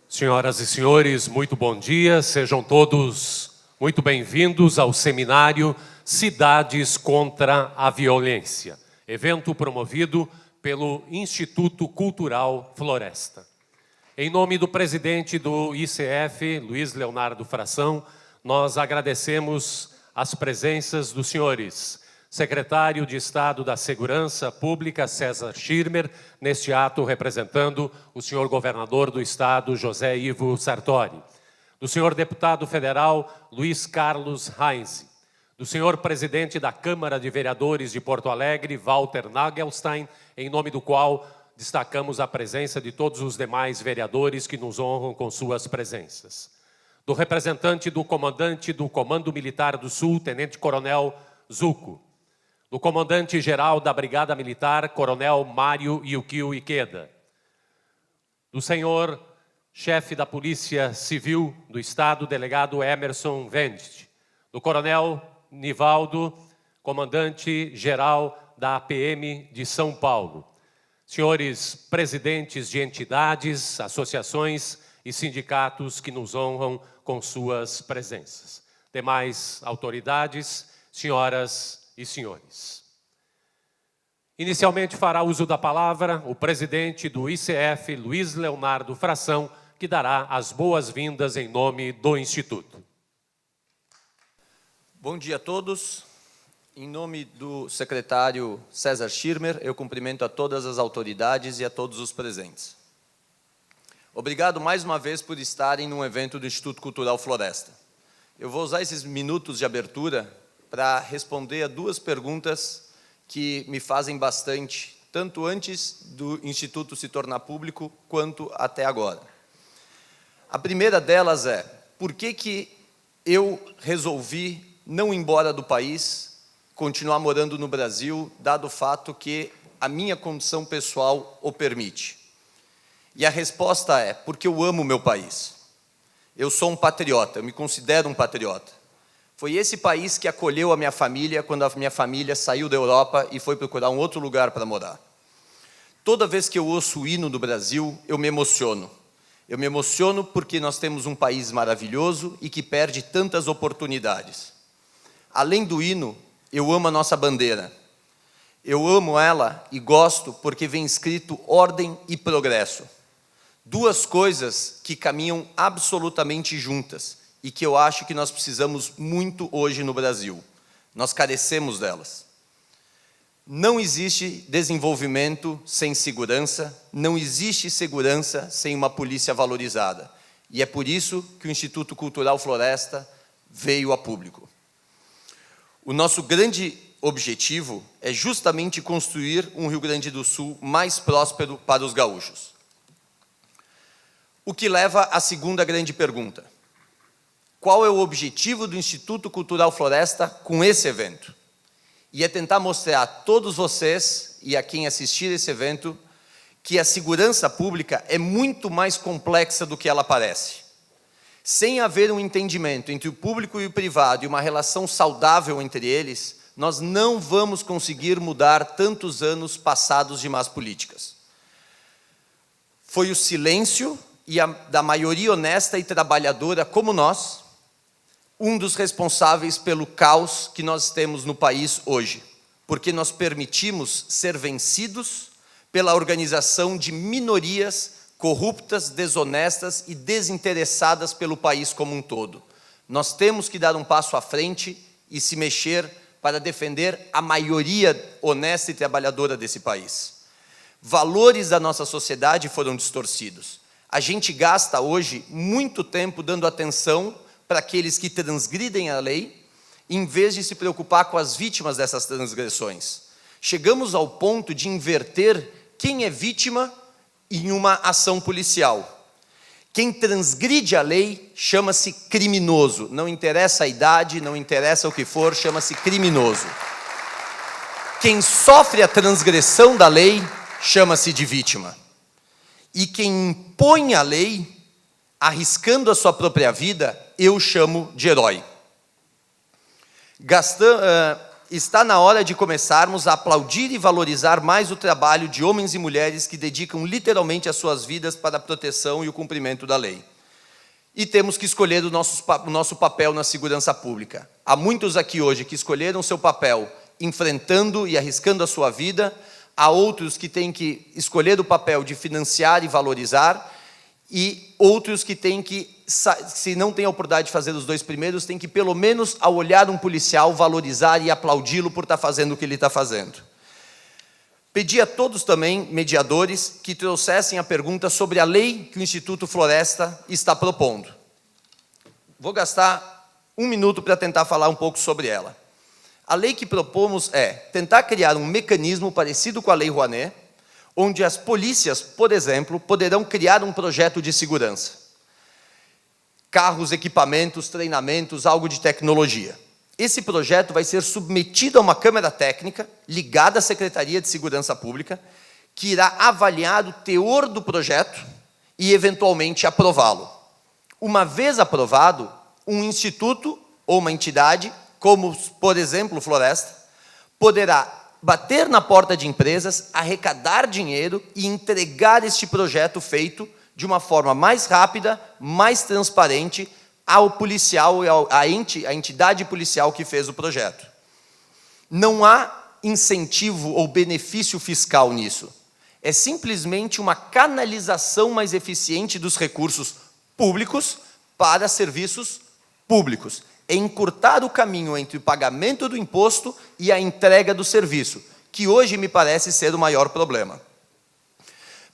Senhoras e senhores, muito bom dia. Sejam todos muito bem-vindos ao seminário Cidades contra a Violência, evento promovido pelo Instituto Cultural Floresta. Em nome do presidente do ICF, Luiz Leonardo Fração, nós agradecemos as presenças dos senhores secretário de Estado da Segurança Pública, César Schirmer, neste ato representando o senhor governador do Estado, José Ivo Sartori, do senhor deputado federal, Luiz Carlos Heinze, do senhor presidente da Câmara de Vereadores de Porto Alegre, Walter Nagelstein, em nome do qual destacamos a presença de todos os demais vereadores que nos honram com suas presenças. Do representante do comandante do Comando Militar do Sul, Tenente-Coronel Zucco, do comandante-geral da Brigada Militar, Coronel Mário Yukio Ikeda, do senhor chefe da Polícia Civil do Estado, delegado Emerson Wendt, do coronel Nivaldo, comandante-geral da APM de São Paulo, senhores presidentes de entidades, associações e sindicatos que nos honram com suas presenças, demais autoridades, senhoras e senhores. Inicialmente fará uso da palavra o presidente do ICF, Luiz Leonardo Fração, que dará as boas-vindas em nome do Instituto. Bom dia a todos. Em nome do secretário César Schirmer, eu cumprimento a todas as autoridades e a todos os presentes. Obrigado mais uma vez por estarem num evento do Instituto Cultural Floresta. Eu vou usar esses minutos de abertura para responder a duas perguntas que me fazem bastante, tanto antes do Instituto se tornar público, quanto até agora. A primeira delas é, por que eu resolvi não ir embora do país, continuar morando no Brasil, dado o fato que a minha condição pessoal o permite? E a resposta é, porque eu amo o meu país. Eu sou um patriota, eu me considero um patriota. Foi esse país que acolheu a minha família quando a minha família saiu da Europa e foi procurar um outro lugar para morar. Toda vez que eu ouço o hino do Brasil, eu me emociono. Eu me emociono porque nós temos um país maravilhoso e que perde tantas oportunidades. Além do hino, eu amo a nossa bandeira. Eu amo ela e gosto porque vem escrito ordem e progresso. Duas coisas que caminham absolutamente juntas e que eu acho que nós precisamos muito hoje no Brasil. Nós carecemos delas. Não existe desenvolvimento sem segurança, não existe segurança sem uma polícia valorizada. E é por isso que o Instituto Cultural Floresta veio a público. O nosso grande objetivo é justamente construir um Rio Grande do Sul mais próspero para os gaúchos. O que leva à segunda grande pergunta. Qual é o objetivo do Instituto Cultural Floresta com esse evento? E é tentar mostrar a todos vocês e a quem assistir esse evento que a segurança pública é muito mais complexa do que ela parece. Sem haver um entendimento entre o público e o privado e uma relação saudável entre eles, nós não vamos conseguir mudar tantos anos passados de más políticas. Foi o silêncio da maioria honesta e trabalhadora como nós, um dos responsáveis pelo caos que nós temos no país hoje, porque nós permitimos ser vencidos pela organização de minorias corruptas, desonestas e desinteressadas pelo país como um todo. Nós temos que dar um passo à frente e se mexer para defender a maioria honesta e trabalhadora desse país. Valores da nossa sociedade foram distorcidos. A gente gasta hoje muito tempo dando atenção para aqueles que transgridem a lei, em vez de se preocupar com as vítimas dessas transgressões. Chegamos ao ponto de inverter quem é vítima em uma ação policial. Quem transgride a lei chama-se criminoso. Não interessa a idade, não interessa o que for, chama-se criminoso. Quem sofre a transgressão da lei chama-se de vítima. E quem impõe a lei, arriscando a sua própria vida, eu chamo de herói. está na hora de começarmos a aplaudir e valorizar mais o trabalho de homens e mulheres que dedicam literalmente as suas vidas para a proteção e o cumprimento da lei. E temos que escolher o nosso papel na segurança pública. Há muitos aqui hoje que escolheram seu papel enfrentando e arriscando a sua vida, há outros que têm que escolher o papel de financiar e valorizar, e outros que têm que, se não têm a oportunidade de fazer os dois primeiros, têm que, pelo menos, ao olhar um policial, valorizar e aplaudi-lo por estar fazendo o que ele está fazendo. Pedi a todos também, mediadores, que trouxessem a pergunta sobre a lei que o Instituto Floresta está propondo. Vou gastar 1 minuto para tentar falar um pouco sobre ela. A lei que propomos é tentar criar um mecanismo parecido com a Lei Rouanet, onde as polícias, por exemplo, poderão criar um projeto de segurança. Carros, equipamentos, treinamentos, algo de tecnologia. Esse projeto vai ser submetido a uma câmara técnica, ligada à Secretaria de Segurança Pública, que irá avaliar o teor do projeto e, eventualmente, aprová-lo. Uma vez aprovado, um instituto ou uma entidade, como, por exemplo, Floresta, poderá bater na porta de empresas, arrecadar dinheiro e entregar este projeto feito de uma forma mais rápida, mais transparente, ao policial, à entidade policial que fez o projeto. Não há incentivo ou benefício fiscal nisso. É simplesmente uma canalização mais eficiente dos recursos públicos para serviços públicos. É encurtar o caminho entre o pagamento do imposto e a entrega do serviço, que hoje me parece ser o maior problema.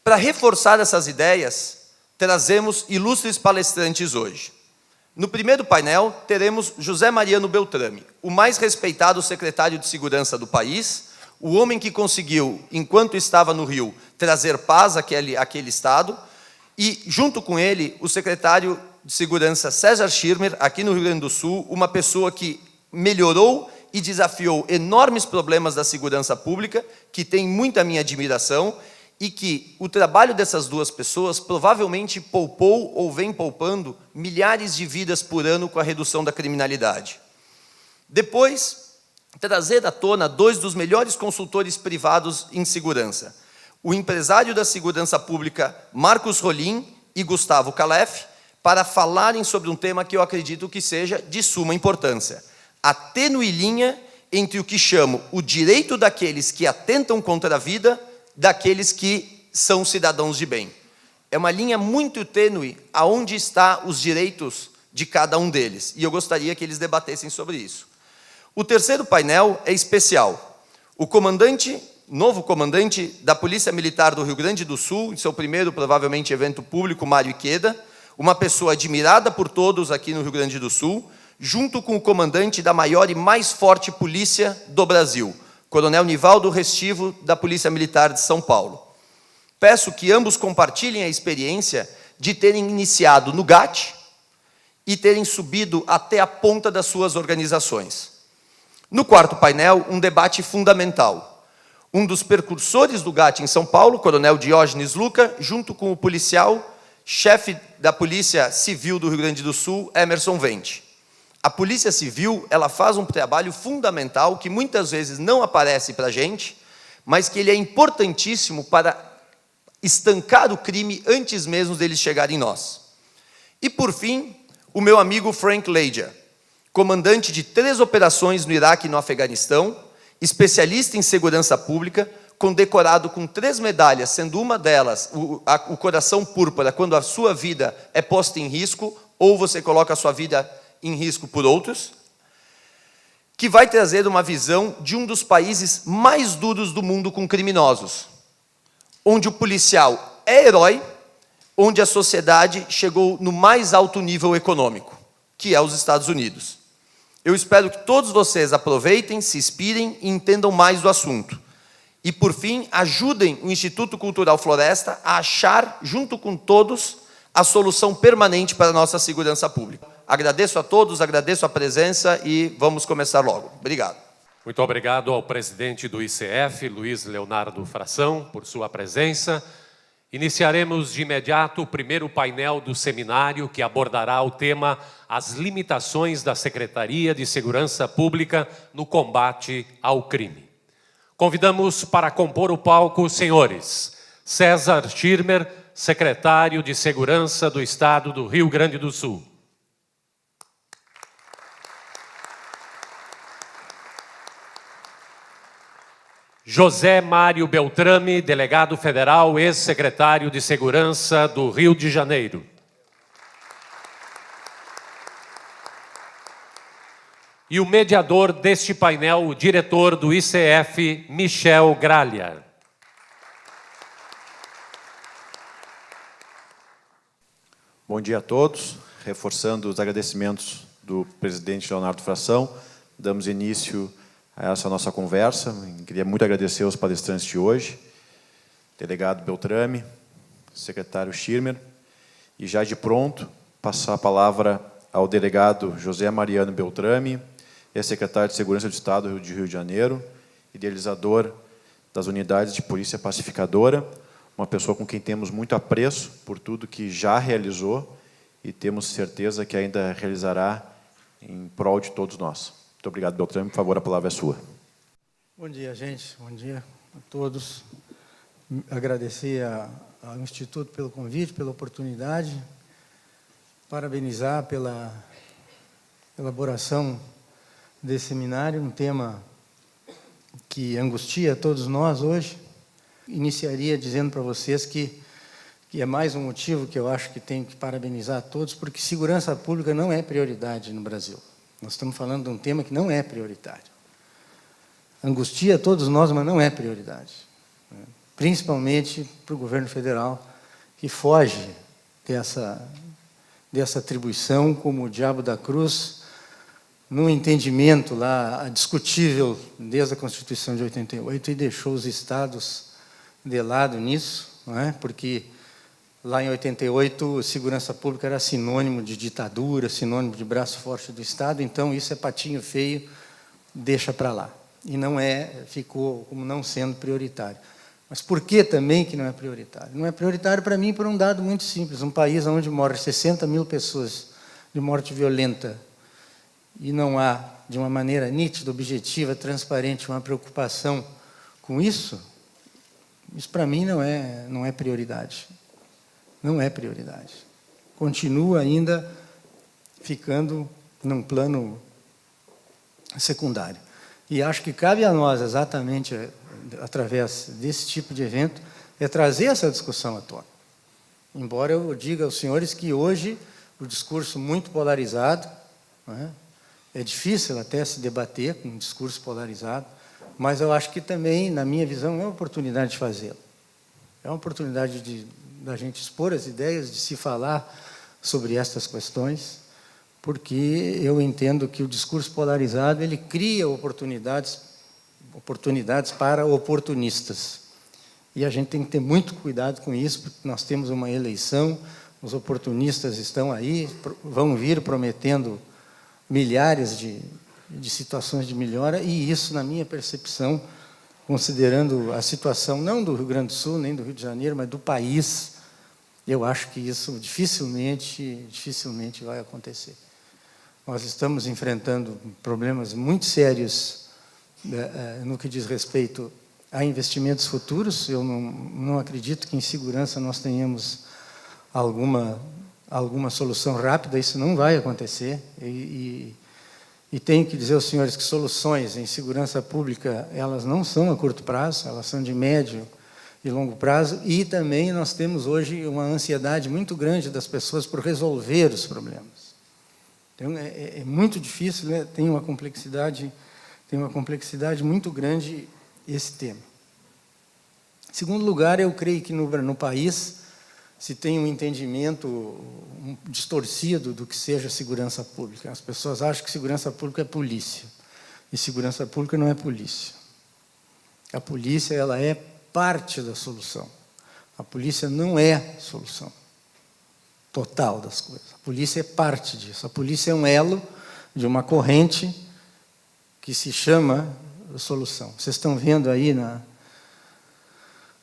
Para reforçar essas ideias, trazemos ilustres palestrantes hoje. No primeiro painel, teremos José Mariano Beltrame, o mais respeitado secretário de Segurança do país, o homem que conseguiu, enquanto estava no Rio, trazer paz àquele estado, e, junto com ele, o secretário de Segurança César Schirmer, aqui no Rio Grande do Sul, uma pessoa que melhorou e desafiou enormes problemas da segurança pública, que tem muita minha admiração, e que o trabalho dessas duas pessoas provavelmente poupou ou vem poupando milhares de vidas por ano com a redução da criminalidade. Depois, trazer à tona 2 dos melhores consultores privados em segurança. O empresário da segurança pública, Marcos Rolim, e Gustavo Calef, para falarem sobre um tema que eu acredito que seja de suma importância. A tênue linha entre o que chamo o direito daqueles que atentam contra a vida, daqueles que são cidadãos de bem. É uma linha muito tênue aonde estão os direitos de cada um deles, e eu gostaria que eles debatessem sobre isso. O terceiro painel é especial. O novo comandante da Polícia Militar do Rio Grande do Sul, em seu primeiro, provavelmente, evento público, Mário Iqueda, uma pessoa admirada por todos aqui no Rio Grande do Sul, junto com o comandante da maior e mais forte polícia do Brasil, Coronel Nivaldo Restivo, da Polícia Militar de São Paulo. Peço que ambos compartilhem a experiência de terem iniciado no GAT e terem subido até a ponta das suas organizações. No quarto painel, um debate fundamental. Um dos precursores do GAT em São Paulo, Coronel Diógenes Luca, junto com o policial, chefe da Polícia Civil do Rio Grande do Sul, Emerson Vente. A Polícia Civil, ela faz um trabalho fundamental que muitas vezes não aparece para a gente, mas que ele é importantíssimo para estancar o crime antes mesmo deles chegarem em nós. E, por fim, o meu amigo Frank Leija, comandante de 3 operações no Iraque e no Afeganistão, especialista em segurança pública, condecorado com 3 medalhas, sendo uma delas o coração púrpura, quando a sua vida é posta em risco, ou você coloca a sua vida em risco por outros, que vai trazer uma visão de um dos países mais duros do mundo com criminosos, onde o policial é herói, onde a sociedade chegou no mais alto nível econômico, que é os Estados Unidos. Eu espero que todos vocês aproveitem, se inspirem e entendam mais do assunto. E, por fim, ajudem o Instituto Cultural Floresta a achar, junto com todos, a solução permanente para a nossa segurança pública. Agradeço a todos, agradeço a presença e vamos começar logo. Obrigado. Muito obrigado ao presidente do ICF, Luiz Leonardo Fração, por sua presença. Iniciaremos de imediato o primeiro painel do seminário, que abordará o tema As limitações da Secretaria de Segurança Pública no combate ao crime. Convidamos para compor o palco os senhores César Schirmer, secretário de Segurança do Estado do Rio Grande do Sul. José Mário Beltrame, delegado federal, ex-secretário de Segurança do Rio de Janeiro. E o mediador deste painel, o diretor do ICF, Michel Gralha. Bom dia a todos. Reforçando os agradecimentos do presidente Leonardo Fração, damos início a essa nossa conversa. Queria muito agradecer aos palestrantes de hoje, delegado Beltrame, secretário Schirmer, e já de pronto passar a palavra ao delegado José Mariano Beltrame, ex-secretário de Segurança do Estado do Rio de Janeiro, idealizador das unidades de polícia pacificadora, uma pessoa com quem temos muito apreço por tudo que já realizou e temos certeza que ainda realizará em prol de todos nós. Muito obrigado, Beltrame. Por favor, a palavra é sua. Bom dia, gente. Bom dia a todos. Agradecer ao Instituto pelo convite, pela oportunidade. Parabenizar pela elaboração desse seminário, um tema que angustia todos nós hoje. Iniciaria dizendo para vocês que é mais um motivo que eu acho que tenho que parabenizar a todos, porque segurança pública não é prioridade no Brasil. Nós estamos falando de um tema que não é prioritário. Angustia todos nós, mas não é prioridade. Principalmente para o governo federal, que foge dessa atribuição como o diabo da cruz, num entendimento lá discutível desde a Constituição de 88 e deixou os estados de lado nisso, não é? Porque lá em 88, segurança pública era sinônimo de ditadura, sinônimo de braço forte do Estado, então isso é patinho feio, deixa para lá. E não ficou como não sendo prioritário. Mas por que também que não é prioritário? Não é prioritário para mim por um dado muito simples. Um país onde morrem 60 mil pessoas de morte violenta e não há, de uma maneira nítida, objetiva, transparente, uma preocupação com isso para mim não é prioridade. Não é prioridade. Continua ainda ficando num plano secundário. E acho que cabe a nós, exatamente através desse tipo de evento, trazer essa discussão à tona. Embora eu diga aos senhores que hoje o discurso muito polarizado, não é difícil até se debater com um discurso polarizado, mas eu acho que também, na minha visão, é uma oportunidade de fazê-lo. É uma oportunidade da gente expor as ideias, de se falar sobre estas questões, porque eu entendo que o discurso polarizado ele cria oportunidades para oportunistas. E a gente tem que ter muito cuidado com isso, porque nós temos uma eleição, os oportunistas estão aí, vão vir prometendo milhares de situações de melhora, e isso, na minha percepção, considerando a situação não do Rio Grande do Sul, nem do Rio de Janeiro, mas do país, eu acho que isso dificilmente vai acontecer. Nós estamos enfrentando problemas muito sérios no que diz respeito a investimentos futuros. Eu não acredito que em segurança nós tenhamos alguma solução rápida, isso não vai acontecer. E tenho que dizer aos senhores que soluções em segurança pública, elas não são a curto prazo, elas são de médio e longo prazo, e também nós temos hoje uma ansiedade muito grande das pessoas por resolver os problemas. Então, é muito difícil, né? Tem uma complexidade muito grande esse tema. Em segundo lugar, eu creio que no país se tem um entendimento distorcido do que seja segurança pública. As pessoas acham que segurança pública é polícia, e segurança pública não é polícia. A polícia ela é parte da solução. A polícia não é a solução total das coisas. A polícia é parte disso. A polícia é um elo de uma corrente que se chama solução. Vocês estão vendo aí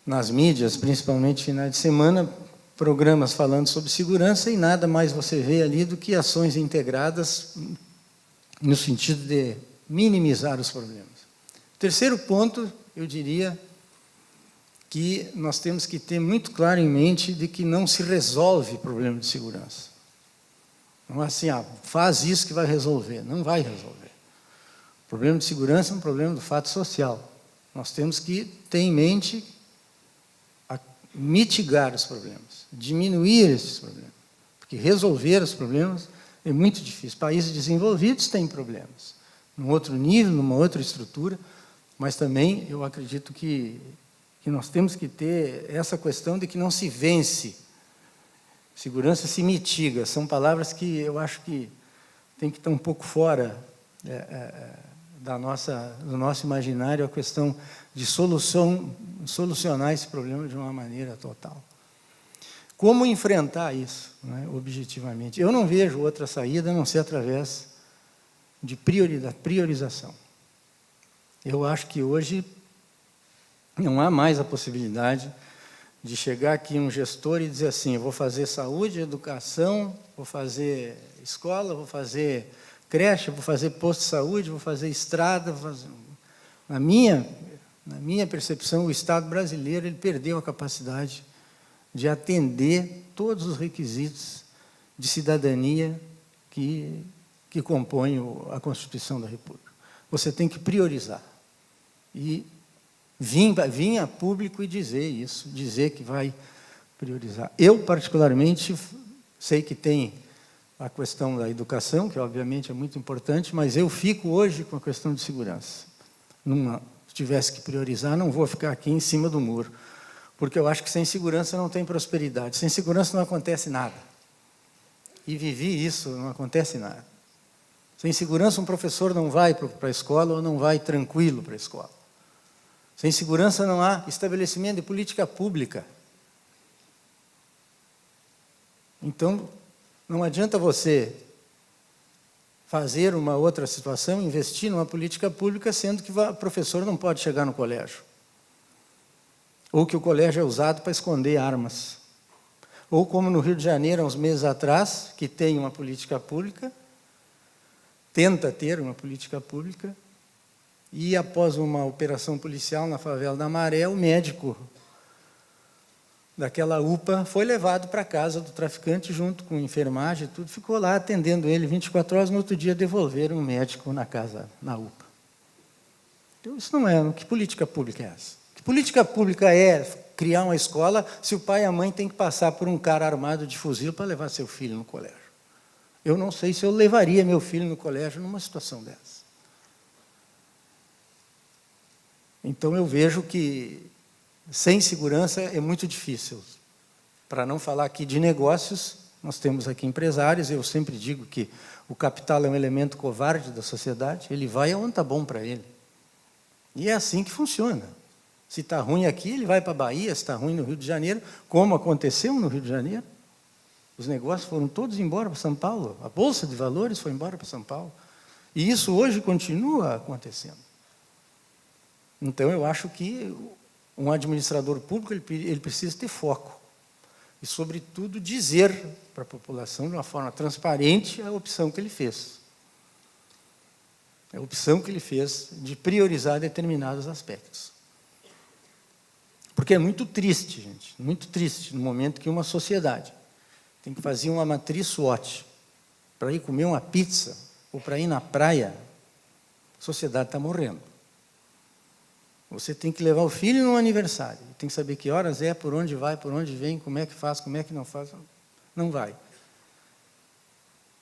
nas mídias, principalmente finais de semana, programas falando sobre segurança e nada mais você vê ali do que ações integradas no sentido de minimizar os problemas. Terceiro ponto, eu diria que nós temos que ter muito claro em mente de que não se resolve problema de segurança. Não é assim, faz isso que vai resolver. Não vai resolver. O problema de segurança é um problema do fato social. Nós temos que ter em mente mitigar os problemas, diminuir esses problemas. Porque resolver os problemas é muito difícil. Países desenvolvidos têm problemas, num outro nível, numa outra estrutura, mas também eu acredito que nós temos que ter essa questão de que não se vence. Segurança se mitiga. São palavras que eu acho que tem que estar um pouco fora do nosso imaginário, a questão de solucionar esse problema de uma maneira total. Como enfrentar isso, né, objetivamente? Eu não vejo outra saída a não ser através de priorização. Eu acho que hoje não há mais a possibilidade de chegar aqui um gestor e dizer assim, eu vou fazer saúde, educação, vou fazer escola, vou fazer creche, vou fazer posto de saúde, vou fazer estrada. Na minha percepção, o Estado brasileiro ele perdeu a capacidade de atender todos os requisitos de cidadania que compõem a Constituição da República. Você tem que priorizar. E vim a público e dizer isso, dizer que vai priorizar. Eu, particularmente, sei que tem a questão da educação, que obviamente é muito importante, mas eu fico hoje com a questão de segurança. Se tivesse que priorizar, não vou ficar aqui em cima do muro, porque eu acho que sem segurança não tem prosperidade. Sem segurança não acontece nada. E vivi isso, não acontece nada. Sem segurança um professor não vai para a escola ou não vai tranquilo para a escola. Sem segurança não há estabelecimento de política pública. Então, não adianta você fazer uma outra situação, investir numa política pública, sendo que o professor não pode chegar no colégio. Ou que o colégio é usado para esconder armas. Ou como no Rio de Janeiro, há uns meses atrás, que tem uma política pública, tenta ter uma política pública, e após uma operação policial na favela da Maré, o médico daquela UPA foi levado para a casa do traficante junto com enfermagem e tudo, ficou lá atendendo ele 24 horas, no outro dia devolveram o médico na casa, na UPA. Então isso não é, que política pública é essa? Que política pública é criar uma escola se o pai e a mãe têm que passar por um cara armado de fuzil para levar seu filho no colégio? Eu não sei se eu levaria meu filho no colégio numa situação dessa. Então eu vejo que sem segurança é muito difícil. Para não falar aqui de negócios, nós temos aqui empresários, eu sempre digo que o capital é um elemento covarde da sociedade, ele vai aonde está bom para ele. E é assim que funciona. Se está ruim aqui, ele vai para a Bahia, se está ruim no Rio de Janeiro, como aconteceu no Rio de Janeiro. Os negócios foram todos embora para São Paulo, a Bolsa de Valores foi embora para São Paulo. E isso hoje continua acontecendo. Então, eu acho que um administrador público ele precisa ter foco. E, sobretudo, dizer para a população, de uma forma transparente, a opção que ele fez. A opção que ele fez de priorizar determinados aspectos. Porque é muito triste, gente, muito triste, no momento que uma sociedade tem que fazer uma matriz SWOT para ir comer uma pizza ou para ir na praia, a sociedade está morrendo. Você tem que levar o filho no aniversário, tem que saber que horas é, por onde vai, por onde vem, como é que faz, como é que não faz, não vai.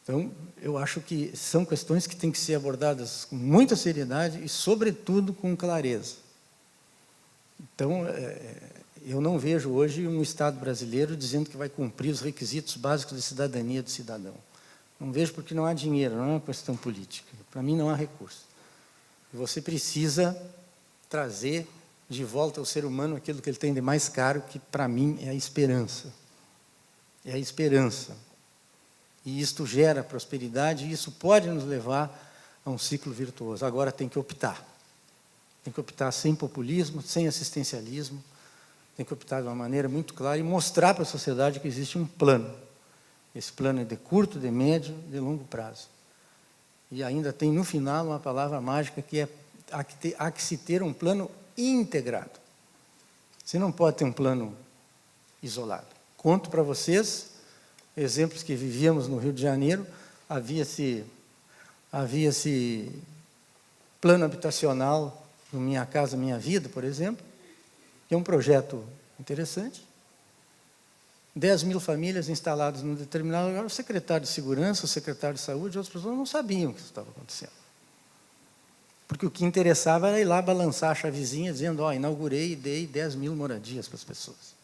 Então, eu acho que são questões que têm que ser abordadas com muita seriedade e, sobretudo, com clareza. Então, eu não vejo hoje um Estado brasileiro dizendo que vai cumprir os requisitos básicos de cidadania do cidadão. Não vejo porque não há dinheiro, não é uma questão política. Para mim, não há recurso. Você precisa trazer de volta ao ser humano aquilo que ele tem de mais caro, que para mim é a esperança. É a esperança. E isto gera prosperidade, e isso pode nos levar a um ciclo virtuoso. Agora tem que optar. Tem que optar sem populismo, sem assistencialismo, tem que optar de uma maneira muito clara e mostrar para a sociedade que existe um plano. Esse plano é de curto, de médio, de longo prazo. E ainda tem no final uma palavra mágica que é há que se ter um plano integrado. Você não pode ter um plano isolado. Conto para vocês exemplos que vivíamos no Rio de Janeiro. Havia-se plano habitacional no Minha Casa Minha Vida, por exemplo, que é um projeto interessante. 10.000 famílias instaladas num determinado lugar. O secretário de Segurança, o secretário de Saúde e outras pessoas não sabiam que isso estava acontecendo. Porque o que interessava era ir lá balançar a chavezinha, dizendo, ó, inaugurei e dei 10.000 moradias para as pessoas.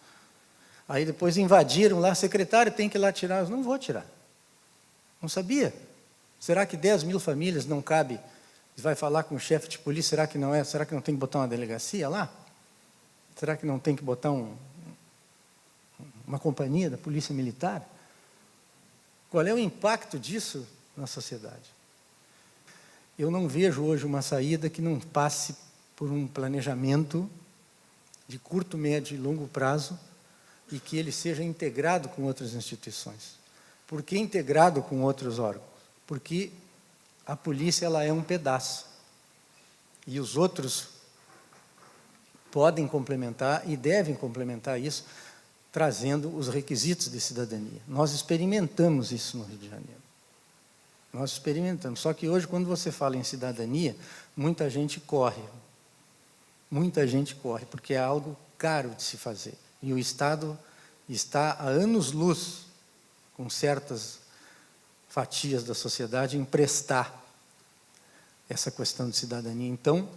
Aí depois invadiram lá, secretário, tem que ir lá tirar. Eu não vou tirar. Não sabia. Será que 10.000 famílias não cabe? Vai falar com o chefe de polícia, será que não é? Será que não tem que botar uma delegacia lá? Será que não tem que botar uma companhia da polícia militar? Qual é o impacto disso na sociedade? Eu não vejo hoje uma saída que não passe por um planejamento de curto, médio e longo prazo e que ele seja integrado com outras instituições. Por que integrado com outros órgãos? Porque a polícia ela é um pedaço e os outros podem complementar e devem complementar isso, trazendo os requisitos de cidadania. Nós experimentamos isso no Rio de Janeiro. Nós experimentamos. Só que hoje, quando você fala em cidadania, muita gente corre. Muita gente corre, porque é algo caro de se fazer. E o Estado está há anos-luz com certas fatias da sociedade em prestar essa questão de cidadania. Então,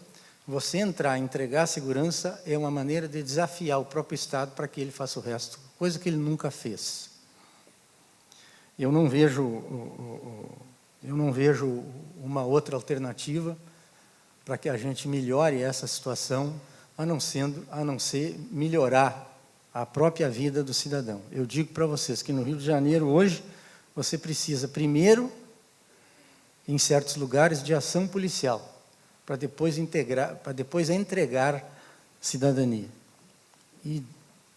você entrar e entregar a segurança é uma maneira de desafiar o próprio Estado para que ele faça o resto, coisa que ele nunca fez. Eu não vejo uma outra alternativa para que a gente melhore essa situação, a não ser melhorar a própria vida do cidadão. Eu digo para vocês que no Rio de Janeiro, hoje, você precisa, primeiro, em certos lugares, de ação policial, para depois entregar cidadania. E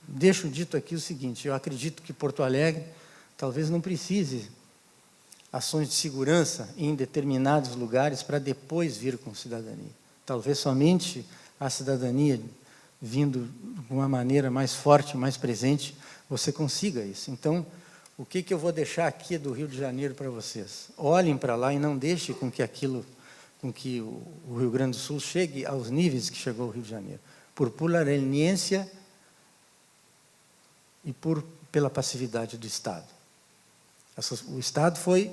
deixo dito aqui o seguinte, eu acredito que Porto Alegre talvez não precise ações de segurança em determinados lugares para depois vir com cidadania. Talvez somente a cidadania vindo de uma maneira mais forte, mais presente, você consiga isso. Então, o que eu vou deixar aqui do Rio de Janeiro para vocês? Olhem para lá e não deixem com que o Rio Grande do Sul chegue aos níveis que chegou o Rio de Janeiro. Por pura leniência e pela passividade do Estado. O Estado foi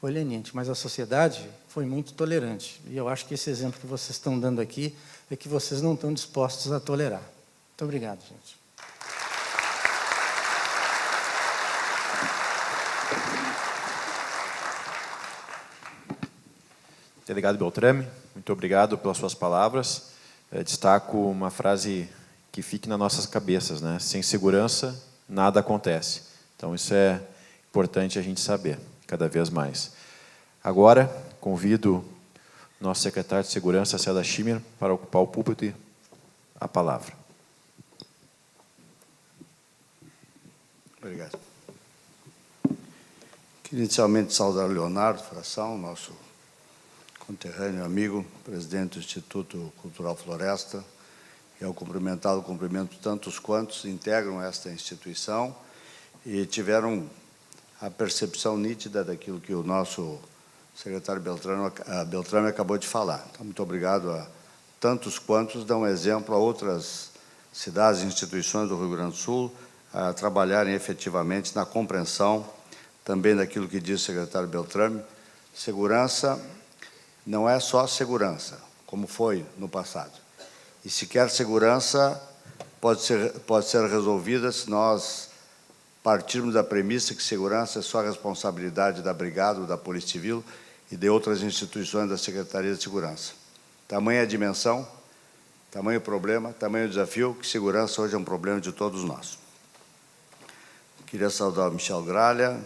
leniente, mas a sociedade foi muito tolerante. E eu acho que esse exemplo que vocês estão dando aqui é que vocês não estão dispostos a tolerar. Muito obrigado, gente. Delegado Beltrame, muito obrigado pelas suas palavras. Destaco uma frase que fique nas nossas cabeças, né? Sem segurança, nada acontece. Então, isso é importante a gente saber, cada vez mais. Agora, convido nosso secretário de Segurança, César Schirmer, para ocupar o púlpito e a palavra. Obrigado. Queria inicialmente saudar o Leonardo Fração, nosso conterrâneo amigo, presidente do Instituto Cultural Floresta, e ao cumprimentá-lo, cumprimento tantos quantos integram esta instituição e tiveram a percepção nítida daquilo que o nosso secretário Beltrame acabou de falar. Então, muito obrigado a tantos quantos dão exemplo a outras cidades e instituições do Rio Grande do Sul a trabalharem efetivamente na compreensão também daquilo que disse o secretário Beltrame. Segurança não é só segurança, como foi no passado. E sequer segurança pode ser resolvida se nós partirmos da premissa que segurança é só responsabilidade da Brigada, da Polícia Civil e de outras instituições da Secretaria de Segurança. Tamanha a dimensão, tamanho o problema, tamanho o desafio, que segurança hoje é um problema de todos nós. Queria saudar o Michel Gralha,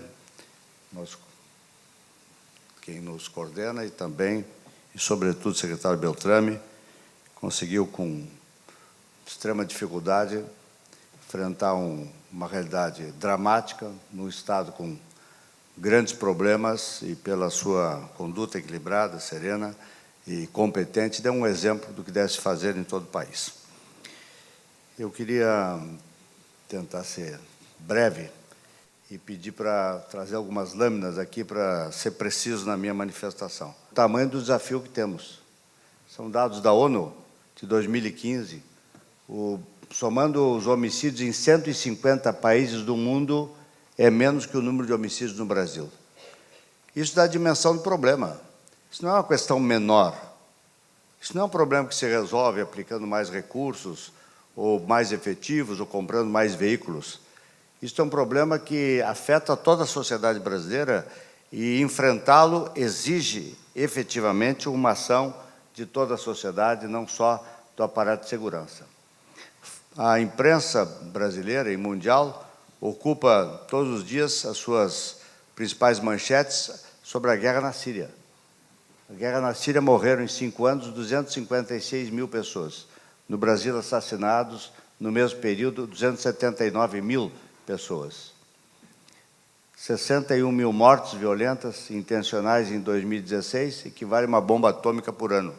quem nos coordena, e também, e sobretudo, o secretário Beltrame, conseguiu com extrema dificuldade enfrentar uma realidade dramática, num Estado com grandes problemas e, pela sua conduta equilibrada, serena e competente, deu um exemplo do que deve se fazer em todo o país. Eu queria tentar ser breve e pedir para trazer algumas lâminas aqui para ser preciso na minha manifestação. O tamanho do desafio que temos. São dados da ONU de 2015. Somando os homicídios em 150 países do mundo, é menos que o número de homicídios no Brasil. Isso dá a dimensão do problema. Isso não é uma questão menor. Isso não é um problema que se resolve aplicando mais recursos, ou mais efetivos, ou comprando mais veículos. Isso é um problema que afeta toda a sociedade brasileira e enfrentá-lo exige efetivamente uma ação de toda a sociedade, não só do aparato de segurança. A imprensa brasileira e mundial ocupa todos os dias as suas principais manchetes sobre a guerra na Síria. A guerra na Síria morreram em 5 anos 256 mil pessoas. No Brasil, assassinados, no mesmo período, 279 mil pessoas. 61 mil mortes violentas intencionais em 2016, equivale a uma bomba atômica por ano.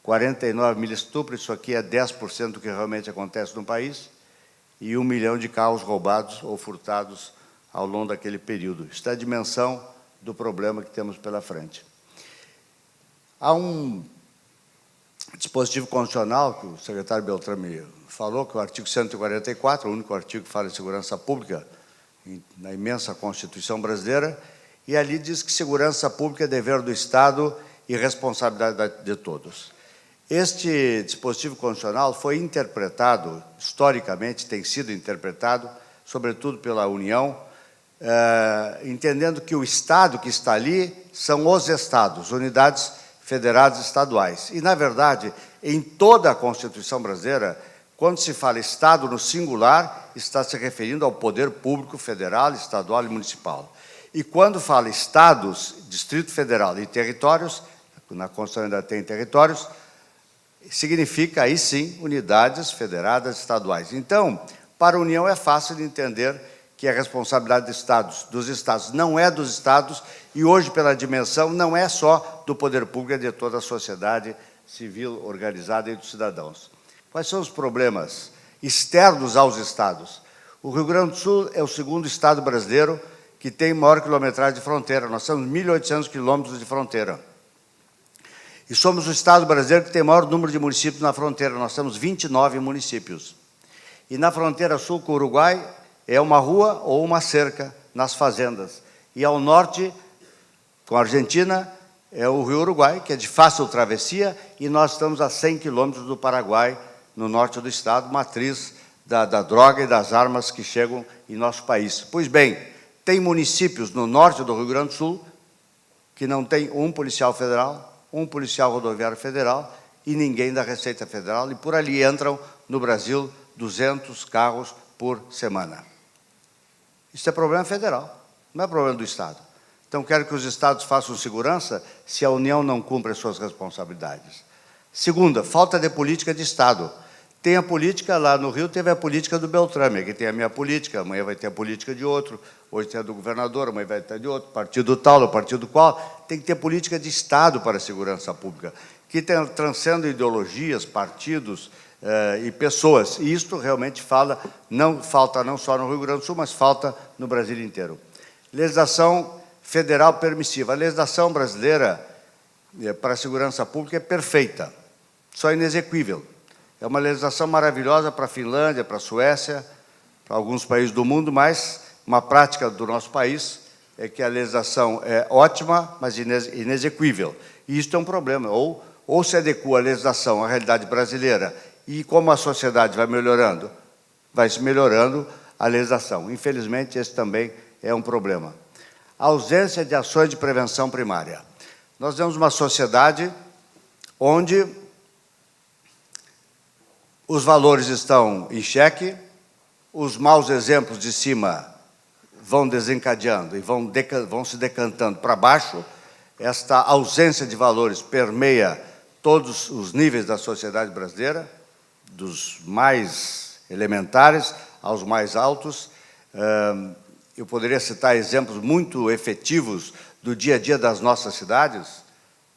49 mil estupros, isso aqui é 10% do que realmente acontece no país, e 1 milhão de carros roubados ou furtados ao longo daquele período. Isso é a dimensão do problema que temos pela frente. Há um dispositivo constitucional, que o secretário Beltrame falou, que é o artigo 144, o único artigo que fala de segurança pública na imensa Constituição brasileira, e ali diz que segurança pública é dever do Estado e responsabilidade de todos. Este dispositivo constitucional foi interpretado, historicamente tem sido interpretado, sobretudo pela União, entendendo que o Estado que está ali são os Estados, unidades federadas estaduais. E, na verdade, em toda a Constituição brasileira, quando se fala Estado no singular, está se referindo ao poder público federal, estadual e municipal. E quando fala Estados, Distrito Federal e territórios, na Constituição ainda tem territórios, significa, aí sim, unidades federadas estaduais. Então, para a União é fácil de entender que a responsabilidade dos Estados não é dos Estados e hoje, pela dimensão, não é só do poder público, é de toda a sociedade civil organizada e dos cidadãos. Quais são os problemas externos aos Estados? O Rio Grande do Sul é o segundo Estado brasileiro que tem maior quilometragem de fronteira. Nós temos 1.800 quilômetros de fronteira. E somos o Estado brasileiro que tem o maior número de municípios na fronteira. Nós temos 29 municípios. E na fronteira sul com o Uruguai é uma rua ou uma cerca nas fazendas. E ao norte, com a Argentina, é o Rio Uruguai, que é de fácil travessia, e nós estamos a 100 quilômetros do Paraguai, no norte do estado, matriz da droga e das armas que chegam em nosso país. Pois bem, tem municípios no norte do Rio Grande do Sul que não tem um policial federal, um policial rodoviário federal e ninguém da Receita Federal, e por ali entram, no Brasil, 200 carros por semana. Isso é problema federal, não é problema do Estado. Então, quero que os Estados façam segurança se a União não cumpre as suas responsabilidades. Segunda, falta de política de Estado. Tem a política, lá no Rio teve a política do Beltrame, aqui tem a minha política, amanhã vai ter a política de outro, hoje tem a do governador, amanhã vai ter de outro, partido tal, ou partido qual. Tem que ter política de Estado para a segurança pública, que transcenda ideologias, partidos e pessoas. E isto realmente falta não só no Rio Grande do Sul, mas falta no Brasil inteiro. Legislação federal permissiva. A legislação brasileira para a segurança pública é perfeita, só inexequível. É uma legislação maravilhosa para a Finlândia, para a Suécia, para alguns países do mundo, mas uma prática do nosso país é que a legislação é ótima, mas inexequível. E isso é um problema. Ou se adequa a legislação à realidade brasileira e como a sociedade vai melhorando, vai se melhorando a legislação. Infelizmente, esse também é um problema. A ausência de ações de prevenção primária. Nós temos uma sociedade onde os valores estão em xeque, os maus exemplos de cima vão desencadeando e vão se decantando para baixo. Esta ausência de valores permeia todos os níveis da sociedade brasileira, dos mais elementares aos mais altos. Eu poderia citar exemplos muito efetivos do dia a dia das nossas cidades: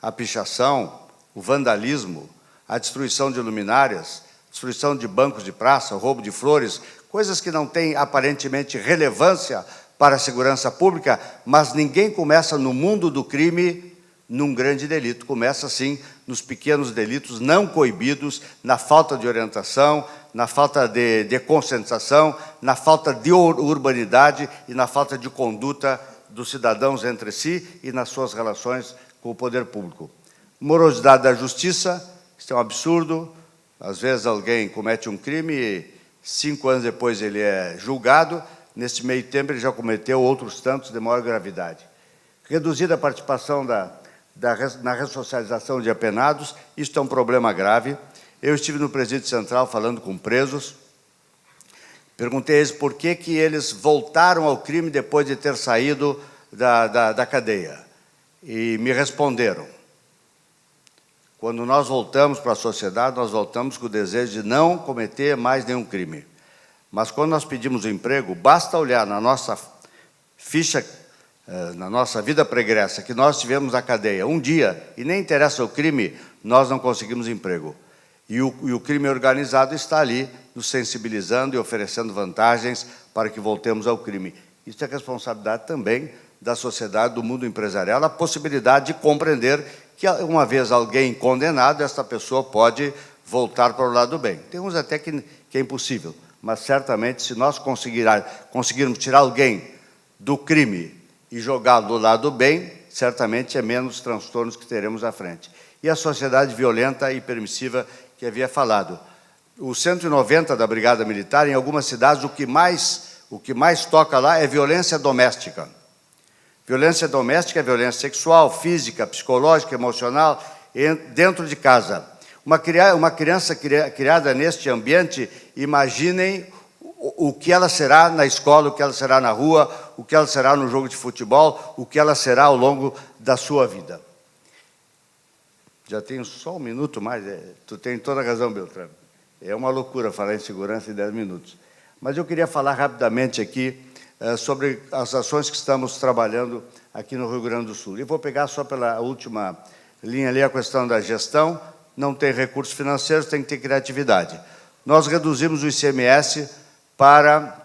a pichação, o vandalismo, a destruição de luminárias, destruição de bancos de praça, roubo de flores, coisas que não têm aparentemente relevância para a segurança pública, mas ninguém começa no mundo do crime num grande delito. Começa, sim, nos pequenos delitos não coibidos, na falta de orientação, na falta de conscientização, na falta de urbanidade e na falta de conduta dos cidadãos entre si e nas suas relações com o poder público. Morosidade da justiça, isso é um absurdo. Às vezes alguém comete um crime e 5 anos depois ele é julgado. Nesse meio tempo ele já cometeu outros tantos de maior gravidade. Reduzida a participação na ressocialização de apenados, isto é um problema grave. Eu estive no Presídio Central falando com presos, perguntei a eles por que eles voltaram ao crime depois de ter saído da cadeia. E me responderam: quando nós voltamos para a sociedade, nós voltamos com o desejo de não cometer mais nenhum crime. Mas quando nós pedimos o emprego, basta olhar na nossa ficha, na nossa vida pregressa, que nós tivemos na cadeia um dia, e nem interessa o crime, nós não conseguimos emprego. E o crime organizado está ali, nos sensibilizando e oferecendo vantagens para que voltemos ao crime. Isso é responsabilidade também da sociedade, do mundo empresarial, a possibilidade de compreender que, uma vez alguém condenado, esta pessoa pode voltar para o lado do bem. Tem uns até que é impossível, mas certamente, se nós conseguirmos tirar alguém do crime e jogá-lo do lado do bem, certamente é menos transtornos que teremos à frente. E a sociedade violenta e permissiva que havia falado. O 190 da Brigada Militar, em algumas cidades, o que mais toca lá é violência doméstica. Violência doméstica é violência sexual, física, psicológica, emocional, dentro de casa. Uma criança criada neste ambiente, imaginem o que ela será na escola, o que ela será na rua, o que ela será no jogo de futebol, o que ela será ao longo da sua vida. Já tenho só um minuto mais, tu tem toda a razão, Beltrame. É uma loucura falar em segurança em 10 minutos. Mas eu queria falar rapidamente aqui sobre as ações que estamos trabalhando aqui no Rio Grande do Sul. E vou pegar só pela última linha ali a questão da gestão. Não tem recursos financeiros, tem que ter criatividade. Nós reduzimos o ICMS para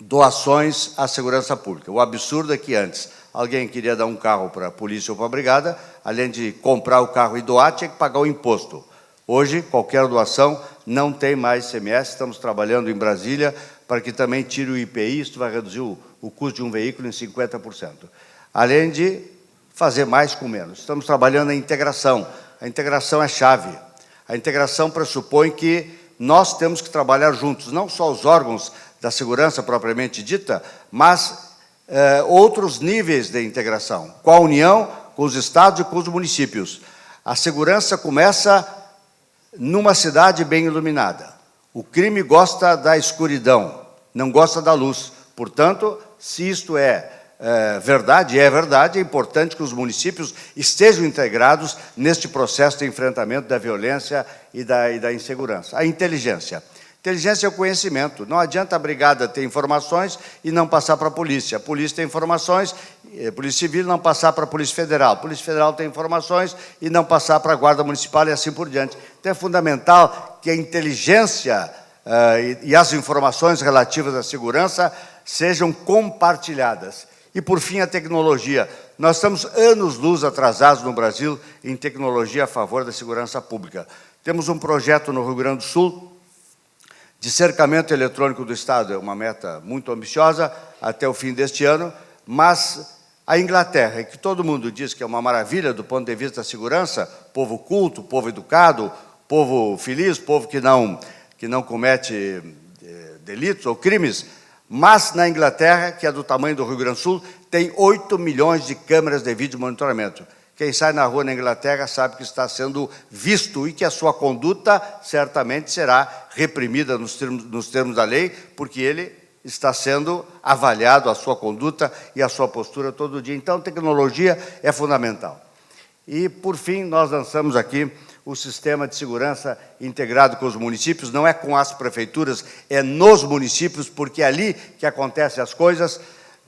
doações à segurança pública. O absurdo é que antes alguém queria dar um carro para a polícia ou para a brigada, além de comprar o carro e doar, tinha que pagar o imposto. Hoje, qualquer doação não tem mais ICMS, estamos trabalhando em Brasília para que também tire o IPI, isso vai reduzir o custo de um veículo em 50%. Além de fazer mais com menos. Estamos trabalhando na integração. A integração é chave. A integração pressupõe que nós temos que trabalhar juntos, não só os órgãos da segurança propriamente dita, mas outros níveis de integração, com a União, com os estados e com os municípios. A segurança começa numa cidade bem iluminada. O crime gosta da escuridão, não gosta da luz. Portanto, se isto é verdade, é importante que os municípios estejam integrados neste processo de enfrentamento da violência e da insegurança. A inteligência. Inteligência é o conhecimento. Não adianta a brigada ter informações e não passar para a polícia. A polícia tem informações, a Polícia Civil não passar para a Polícia Federal. A Polícia Federal tem informações e não passar para a Guarda Municipal e assim por diante. Então é fundamental que a inteligência e as informações relativas à segurança sejam compartilhadas. E, por fim, a tecnologia. Nós estamos anos-luz atrasados no Brasil em tecnologia a favor da segurança pública. Temos um projeto no Rio Grande do Sul de cercamento eletrônico do Estado. É uma meta muito ambiciosa até o fim deste ano, mas a Inglaterra, que todo mundo diz que é uma maravilha do ponto de vista da segurança, povo culto, povo educado, povo feliz, povo que não comete delitos ou crimes, mas na Inglaterra, que é do tamanho do Rio Grande do Sul, tem 8 milhões de câmeras de vídeo monitoramento. Quem sai na rua na Inglaterra sabe que está sendo visto e que a sua conduta certamente será reprimida nos termos da lei, porque ele está sendo avaliado, a sua conduta e a sua postura todo dia. Então, tecnologia é fundamental. E, por fim, nós lançamos aqui o sistema de segurança integrado com os municípios, não é com as prefeituras, é nos municípios, porque é ali que acontecem as coisas.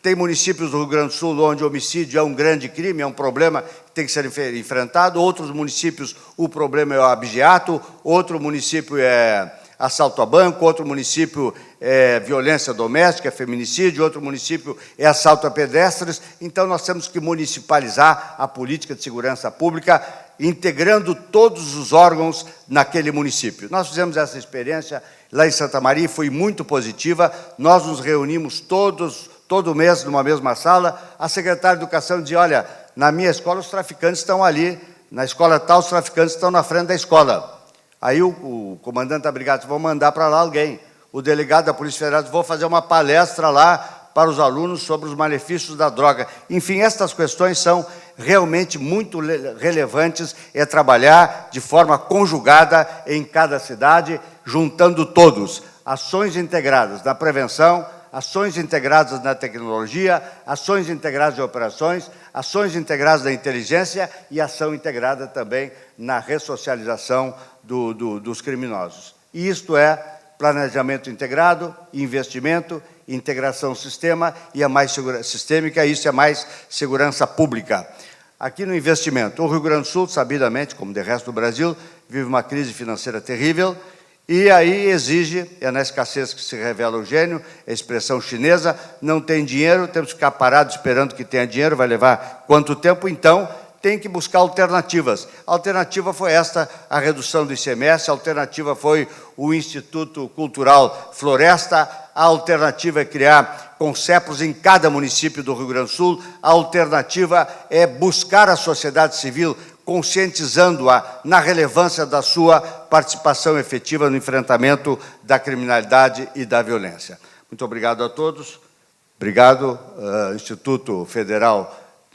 Tem municípios do Rio Grande do Sul onde o homicídio é um grande crime, é um problema que tem que ser enfrentado. Outros municípios o problema é o abigeato, outro município é assalto a banco, outro município é violência doméstica, é feminicídio, outro município é assalto a pedestres. Então, nós temos que municipalizar a política de segurança pública, integrando todos os órgãos naquele município. Nós fizemos essa experiência lá em Santa Maria e foi muito positiva. Nós nos reunimos todo mês numa mesma sala. A secretária de Educação dizia, olha, na minha escola os traficantes estão ali, na escola tal os traficantes estão na frente da escola. Aí o comandante da brigada disse, vou mandar para lá alguém. O delegado da Polícia Federal disse, vou fazer uma palestra lá para os alunos sobre os malefícios da droga. Enfim, estas questões são realmente muito relevantes, é trabalhar de forma conjugada em cada cidade, juntando todos. Ações integradas na prevenção, ações integradas na tecnologia, ações integradas de operações, ações integradas da inteligência e ação integrada também na ressocialização dos criminosos. E isto é planejamento integrado, investimento, integração sistema e a mais sistêmica, isso é mais segurança pública. Aqui no investimento, o Rio Grande do Sul, sabidamente, como de resto do Brasil, vive uma crise financeira terrível, e aí exige, é na escassez que se revela o gênio, a expressão chinesa, não tem dinheiro, temos que ficar parados esperando que tenha dinheiro, vai levar quanto tempo? Então, tem que buscar alternativas. A alternativa foi esta, a redução do ICMS, a alternativa foi o Instituto Cultural Floresta, a alternativa é criar conceptos em cada município do Rio Grande do Sul, a alternativa é buscar a sociedade civil, conscientizando-a na relevância da sua participação efetiva no enfrentamento da criminalidade e da violência. Muito obrigado a todos. Obrigado,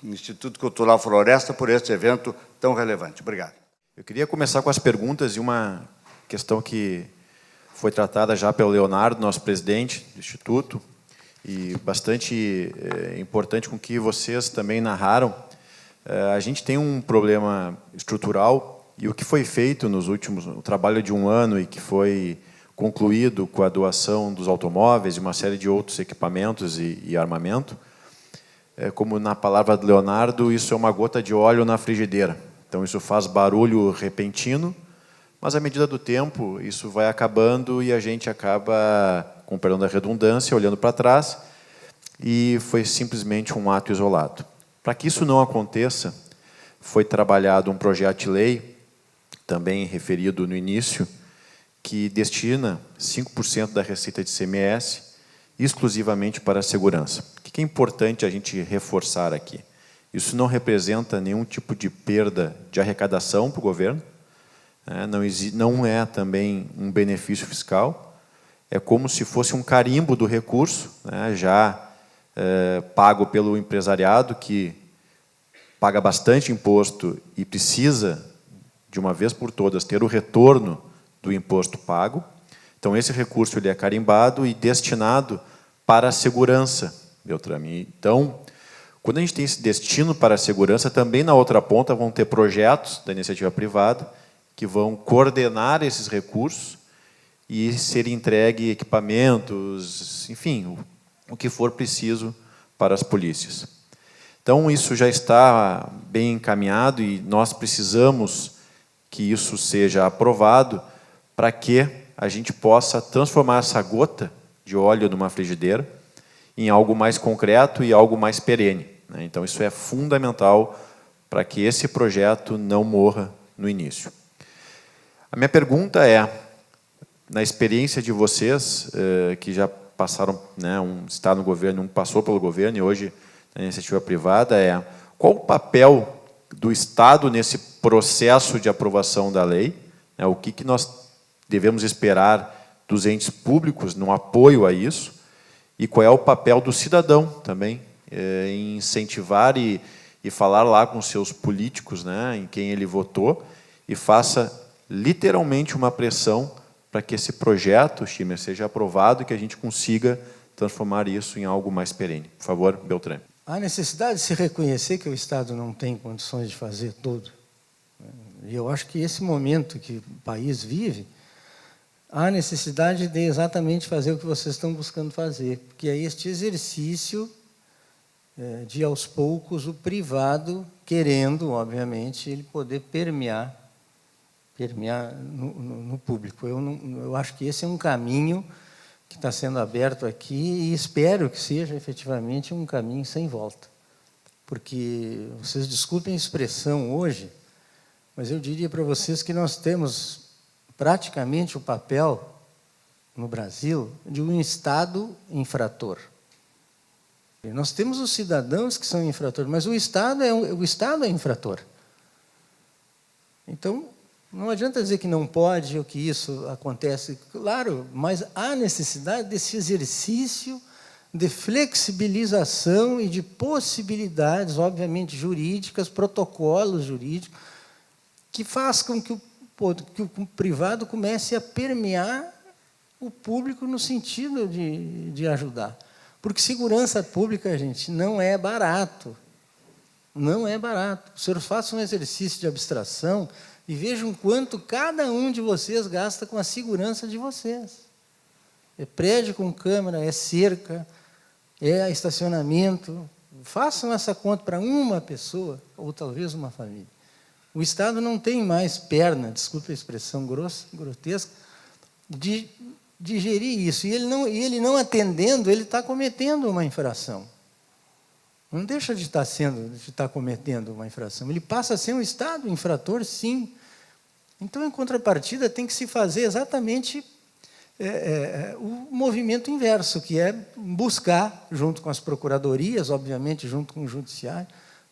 Instituto Cultural Floresta, por este evento tão relevante. Obrigado. Eu queria começar com as perguntas e uma questão que foi tratada já pelo Leonardo, nosso presidente do Instituto, e bastante importante com que vocês também narraram. A gente tem um problema estrutural e o que foi feito nos últimos, o trabalho de um ano e que foi concluído com a doação dos automóveis e uma série de outros equipamentos e armamento, como na palavra do Leonardo, isso é uma gota de óleo na frigideira. Então, isso faz barulho repentino, mas, à medida do tempo, isso vai acabando e a gente acaba, com perdão da redundância, olhando para trás, e foi simplesmente um ato isolado. Para que isso não aconteça, foi trabalhado um projeto de lei, também referido no início, que destina 5% da receita de ICMS exclusivamente para a segurança. O que é importante a gente reforçar aqui? Isso não representa nenhum tipo de perda de arrecadação para o governo, não é também um benefício fiscal, é como se fosse um carimbo do recurso, já pago pelo empresariado, que paga bastante imposto e precisa, de uma vez por todas, ter o retorno do imposto pago. Então, esse recurso ele é carimbado e destinado para a segurança, Beltrame. Então, quando a gente tem esse destino para a segurança, também na outra ponta vão ter projetos da iniciativa privada que vão coordenar esses recursos e ser entregue equipamentos, enfim, o que for preciso para as polícias. Então, isso já está bem encaminhado e nós precisamos que isso seja aprovado para que a gente possa transformar essa gota de óleo numa frigideira em algo mais concreto e algo mais perene. Então, isso é fundamental para que esse projeto não morra no início. A minha pergunta é, na experiência de vocês, que já passaram, um está no governo, um passou pelo governo e hoje na iniciativa privada, qual o papel do Estado nesse processo de aprovação da lei? O que nós devemos esperar dos entes públicos no apoio a isso? E qual é o papel do cidadão também em incentivar e falar lá com seus políticos, em quem ele votou, e faça literalmente uma pressão para que esse projeto, Schirmer, seja aprovado e que a gente consiga transformar isso em algo mais perene. Por favor, Beltrame. Há necessidade de se reconhecer que o Estado não tem condições de fazer tudo. E eu acho que esse momento que o país vive, há necessidade de exatamente fazer o que vocês estão buscando fazer, que é este exercício de, aos poucos, o privado, querendo, obviamente, ele poder permear no público. Eu acho que esse é um caminho que está sendo aberto aqui e espero que seja efetivamente um caminho sem volta. Porque, vocês desculpem a expressão hoje, mas eu diria para vocês que nós temos praticamente o papel, no Brasil, de um Estado infrator. Nós temos os cidadãos que são infratores, mas o Estado é infrator. Então, não adianta dizer que não pode ou que isso acontece. Claro, mas há necessidade desse exercício de flexibilização e de possibilidades, obviamente, jurídicas, protocolos jurídicos, que façam que o privado comece a permear o público no sentido de ajudar. Porque segurança pública, gente, não é barato. Não é barato. Os senhores façam um exercício de abstração e vejam quanto cada um de vocês gasta com a segurança de vocês. É prédio com câmera, é cerca, é estacionamento. Façam essa conta para uma pessoa, ou talvez uma família. O Estado não tem mais perna, desculpe a expressão grotesca, de gerir isso. E ele não atendendo, ele está cometendo uma infração. Não deixa de estar cometendo uma infração. Ele passa a ser um Estado infrator, sim. Então, em contrapartida, tem que se fazer exatamente o movimento inverso, que é buscar, junto com as procuradorias, obviamente, junto com o judiciário,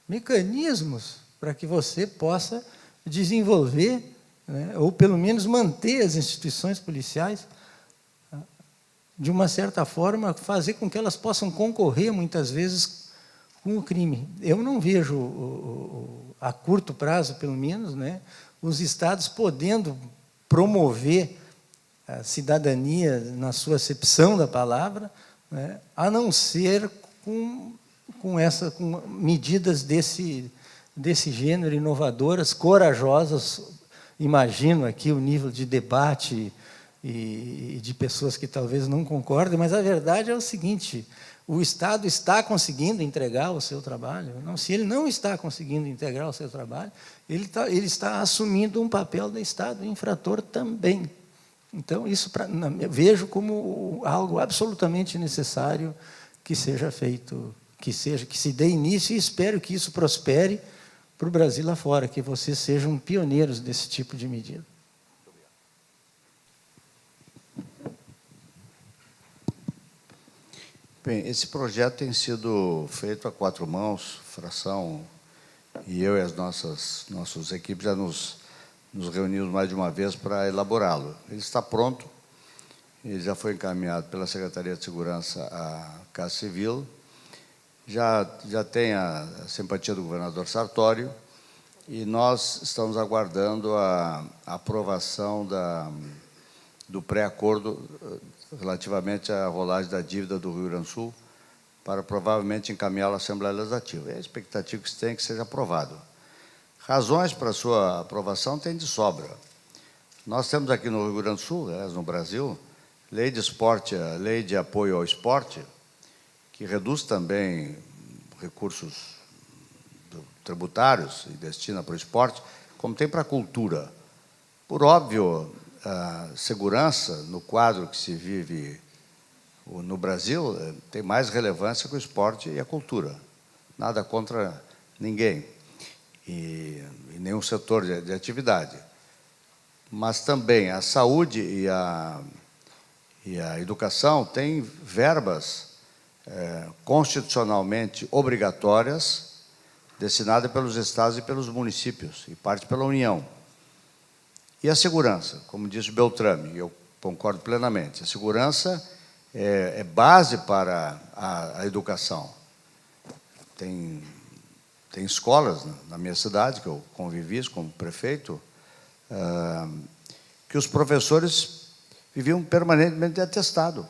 mecanismos para que você possa desenvolver, né, ou pelo menos manter as instituições policiais, de uma certa forma, fazer com que elas possam concorrer, muitas vezes, com o crime. Eu não vejo, a curto prazo, pelo menos, né, os estados podendo promover a cidadania na sua acepção da palavra, né, a não ser com medidas desse gênero, inovadoras, corajosas. Imagino aqui o nível de debate e de pessoas que talvez não concordem, mas a verdade é o seguinte: o Estado está conseguindo entregar o seu trabalho. Não, se ele não está conseguindo integrar o seu trabalho, ele está assumindo um papel de Estado infrator também. Então, isso vejo como algo absolutamente necessário que seja feito, que se dê início, e espero que isso prospere para o Brasil lá fora, que vocês sejam pioneiros desse tipo de medida. Bem, esse projeto tem sido feito a quatro mãos, fração, e eu e as nossas equipes já nos reunimos mais de uma vez para elaborá-lo. Ele está pronto, ele já foi encaminhado pela Secretaria de Segurança à Casa Civil, já tem a simpatia do governador Sartório, e nós estamos aguardando a aprovação do pré-acordo relativamente à rolagem da dívida do Rio Grande do Sul, para provavelmente encaminhá-lo à Assembleia Legislativa. É a expectativa que se tem que seja aprovado. Razões para a sua aprovação tem de sobra. Nós temos aqui no Rio Grande do Sul, no Brasil, lei de esporte, a lei de apoio ao esporte, que reduz também recursos tributários e destina para o esporte, como tem para a cultura. Por óbvio, a segurança, no quadro que se vive no Brasil, tem mais relevância que o esporte e a cultura. Nada contra ninguém, e nenhum setor de atividade. Mas também a saúde e a educação têm verbas constitucionalmente obrigatórias, destinadas pelos estados e pelos municípios, e parte pela União. E a segurança, como disse o Beltrame, e eu concordo plenamente, a segurança é base para a educação. Tem escolas na minha cidade, que eu convivi como prefeito, que os professores viviam permanentemente de atestado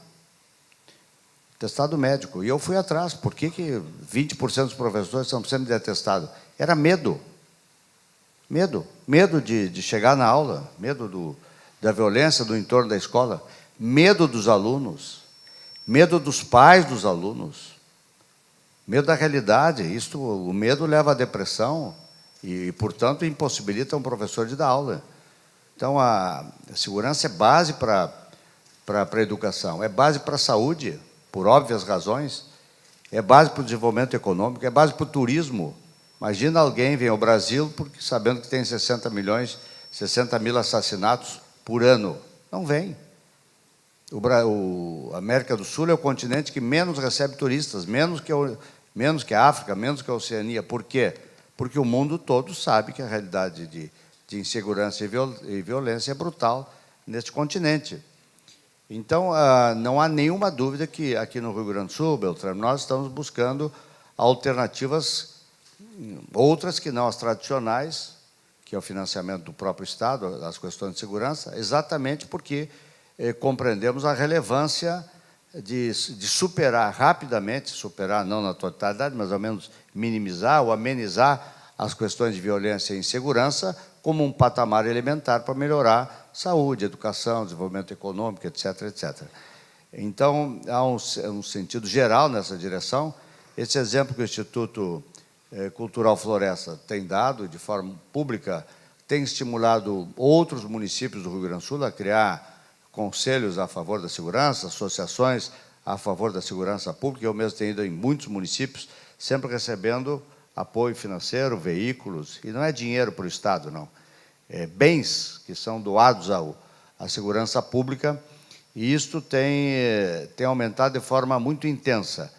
médico. E eu fui atrás. Por que 20% dos professores estão precisando de atestado? Era medo. Medo. Medo de chegar na aula, medo da violência do entorno da escola, medo dos alunos, medo dos pais dos alunos, medo da realidade. O medo leva à depressão e, portanto, impossibilita um professor de dar aula. Então, a segurança é base para a educação, é base para a saúde, por óbvias razões, é base para o desenvolvimento econômico, é base para o turismo. Imagina alguém vem ao Brasil porque sabendo que tem 60 mil assassinatos por ano. Não vem. A América do Sul é o continente que menos recebe turistas, menos que a África, menos que a Oceania. Por quê? Porque o mundo todo sabe que a realidade de insegurança e violência é brutal neste continente. Então, não há nenhuma dúvida que aqui no Rio Grande do Sul, Beltrame, nós estamos buscando alternativas, outras que não as tradicionais, que é o financiamento do próprio Estado, as questões de segurança, exatamente porque compreendemos a relevância de superar rapidamente, superar não na totalidade, mas ao menos minimizar ou amenizar as questões de violência e insegurança como um patamar elementar para melhorar saúde, educação, desenvolvimento econômico, etc., etc. Então, há um sentido geral nessa direção. Esse exemplo que o Instituto Cultural Floresta tem dado de forma pública tem estimulado outros municípios do Rio Grande do Sul a criar conselhos a favor da segurança, associações a favor da segurança pública. Eu mesmo tenho ido em muitos municípios, sempre recebendo apoio financeiro, veículos, e não é dinheiro para o Estado, não. Bens que são doados à segurança pública, e isto tem aumentado de forma muito intensa.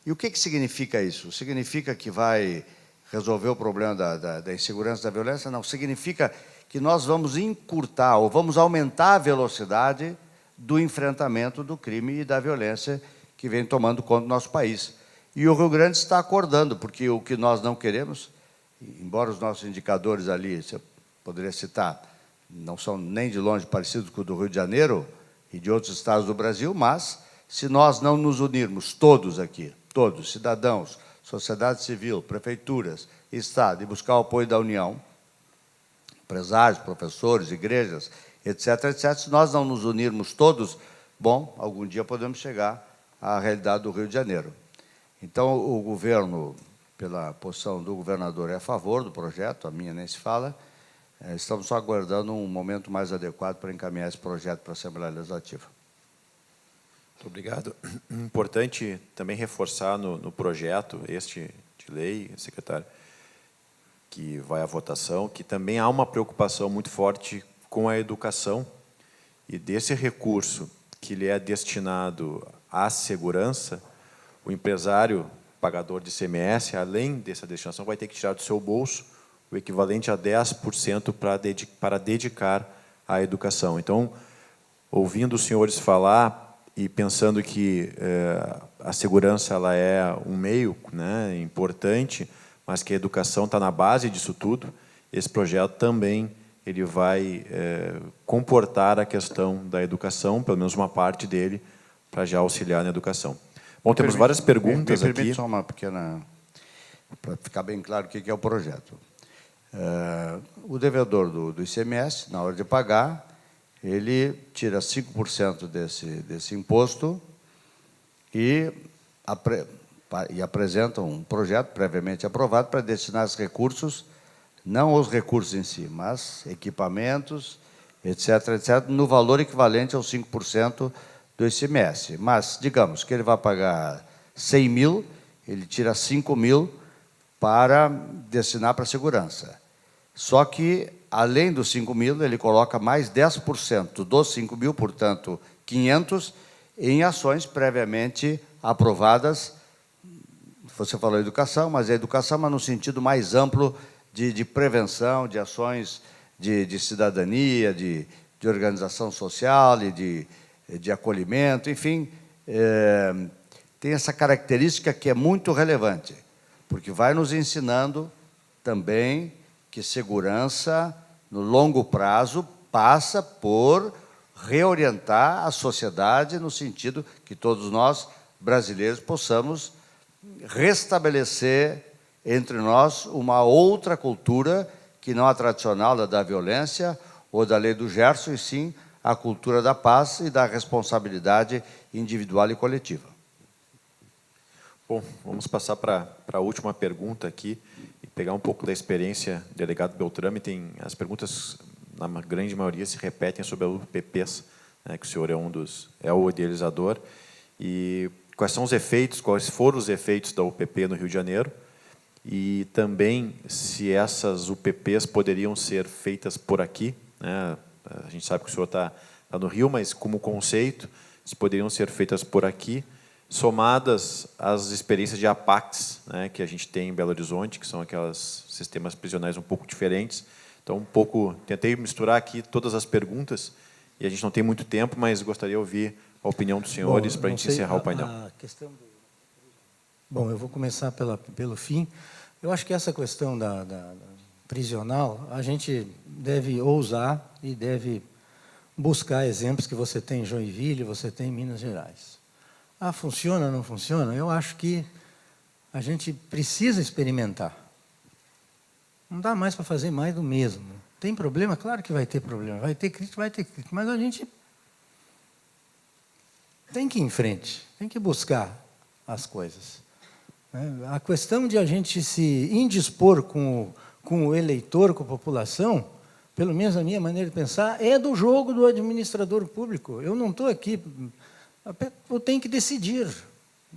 E o que significa isso? Significa que vai resolver o problema da insegurança, da violência? Não, significa que nós vamos encurtar ou vamos aumentar a velocidade do enfrentamento do crime e da violência que vem tomando conta do nosso país. E o Rio Grande está acordando, porque o que nós não queremos, embora os nossos indicadores ali, você poderia citar, não são nem de longe parecidos com o do Rio de Janeiro e de outros estados do Brasil, mas se nós não nos unirmos todos aqui, todos, cidadãos, sociedade civil, prefeituras, Estado, e buscar o apoio da União, empresários, professores, igrejas, etc., etc., se nós não nos unirmos todos, bom, algum dia podemos chegar à realidade do Rio de Janeiro. Então, o governo, pela posição do governador, é a favor do projeto, a minha nem se fala. Estamos só aguardando um momento mais adequado para encaminhar esse projeto para a Assembleia Legislativa. Muito obrigado. Importante também reforçar no projeto de lei, secretário, que vai à votação, que também há uma preocupação muito forte com a educação e desse recurso que lhe é destinado à segurança, o empresário pagador de ICMS, além dessa destinação, vai ter que tirar do seu bolso o equivalente a 10% para dedicar à educação. Então, ouvindo os senhores falar e pensando que a segurança ela é um meio, né, importante, mas que a educação está na base disso tudo, esse projeto também ele vai comportar a questão da educação, pelo menos uma parte dele, para já auxiliar na educação. Bom, temos várias perguntas aqui. Permite só uma pequena, para ficar bem claro o que é o projeto. O devedor do ICMS, na hora de pagar, ele tira 5% desse imposto e apresenta um projeto previamente aprovado para destinar os recursos, não os recursos em si, mas equipamentos, etc., etc., no valor equivalente aos 5% do ICMS. Mas, digamos que ele vai pagar 100 mil, ele tira 5 mil para destinar para a segurança. Só que, além dos 5 mil, ele coloca mais 10% dos 5 mil, portanto, 500, em ações previamente aprovadas. Você falou educação, mas é educação, mas no sentido mais amplo de prevenção, de ações de cidadania, de organização social e de acolhimento, enfim, tem essa característica que é muito relevante, porque vai nos ensinando também que segurança, no longo prazo, passa por reorientar a sociedade no sentido que todos nós, brasileiros, possamos restabelecer entre nós uma outra cultura que não a tradicional da violência ou da lei do Gerson, e sim a cultura da paz e da responsabilidade individual e coletiva. Bom, vamos passar para a última pergunta aqui e pegar um pouco da experiência do delegado Beltrame. As perguntas, na grande maioria, se repetem sobre a UPPs, né, que o senhor é o idealizador. E quais são os efeitos, quais foram os efeitos da UPP no Rio de Janeiro? E também se essas UPPs poderiam ser feitas por aqui, né? A gente sabe que o senhor está no Rio, mas como conceito, se poderiam ser feitas por aqui, somadas às experiências de APACs, né, que a gente tem em Belo Horizonte, que são aqueles sistemas prisionais um pouco diferentes. Então, tentei misturar aqui todas as perguntas, e a gente não tem muito tempo, mas gostaria de ouvir a opinião dos senhores para a gente encerrar o painel. Bom, eu vou começar pelo fim. Eu acho que essa questão da prisional, a gente deve ousar e deve buscar exemplos que você tem em Joinville, você tem em Minas Gerais. Ah, funciona ou não funciona? Eu acho que a gente precisa experimentar. Não dá mais para fazer mais do mesmo. Tem problema? Claro que vai ter problema. Vai ter crítica, mas a gente tem que ir em frente, tem que buscar as coisas. A questão de a gente se indispor com o eleitor, com a população, pelo menos a minha maneira de pensar, é do jogo do administrador público. Eu não estou aqui... Eu tenho que decidir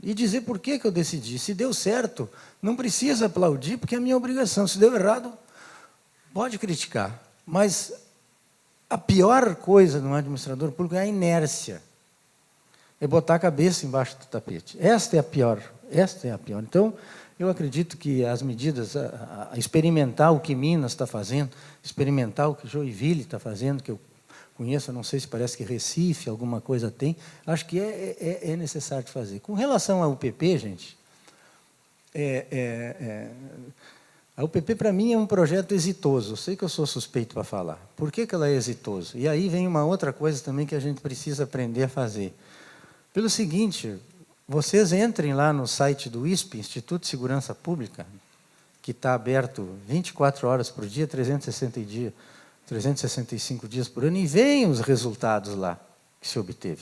e dizer por que eu decidi. Se deu certo, não precisa aplaudir, porque é a minha obrigação. Se deu errado, pode criticar. Mas a pior coisa no administrador público é a inércia. É botar a cabeça embaixo do tapete. Esta é a pior. Então, eu acredito que as medidas, experimentar o que Minas está fazendo, experimentar o que Joinville está fazendo, que eu conheço, não sei se parece que Recife, alguma coisa tem, acho que é necessário de fazer. Com relação à UPP, gente, a UPP, para mim, é um projeto exitoso. Eu sei que eu sou suspeito para falar. Por que ela é exitoso? E aí vem uma outra coisa também que a gente precisa aprender a fazer. Pelo seguinte, vocês entrem lá no site do ISP, Instituto de Segurança Pública, que está aberto 24 horas por dia, 365 dias por ano, e vejam os resultados lá que se obteve.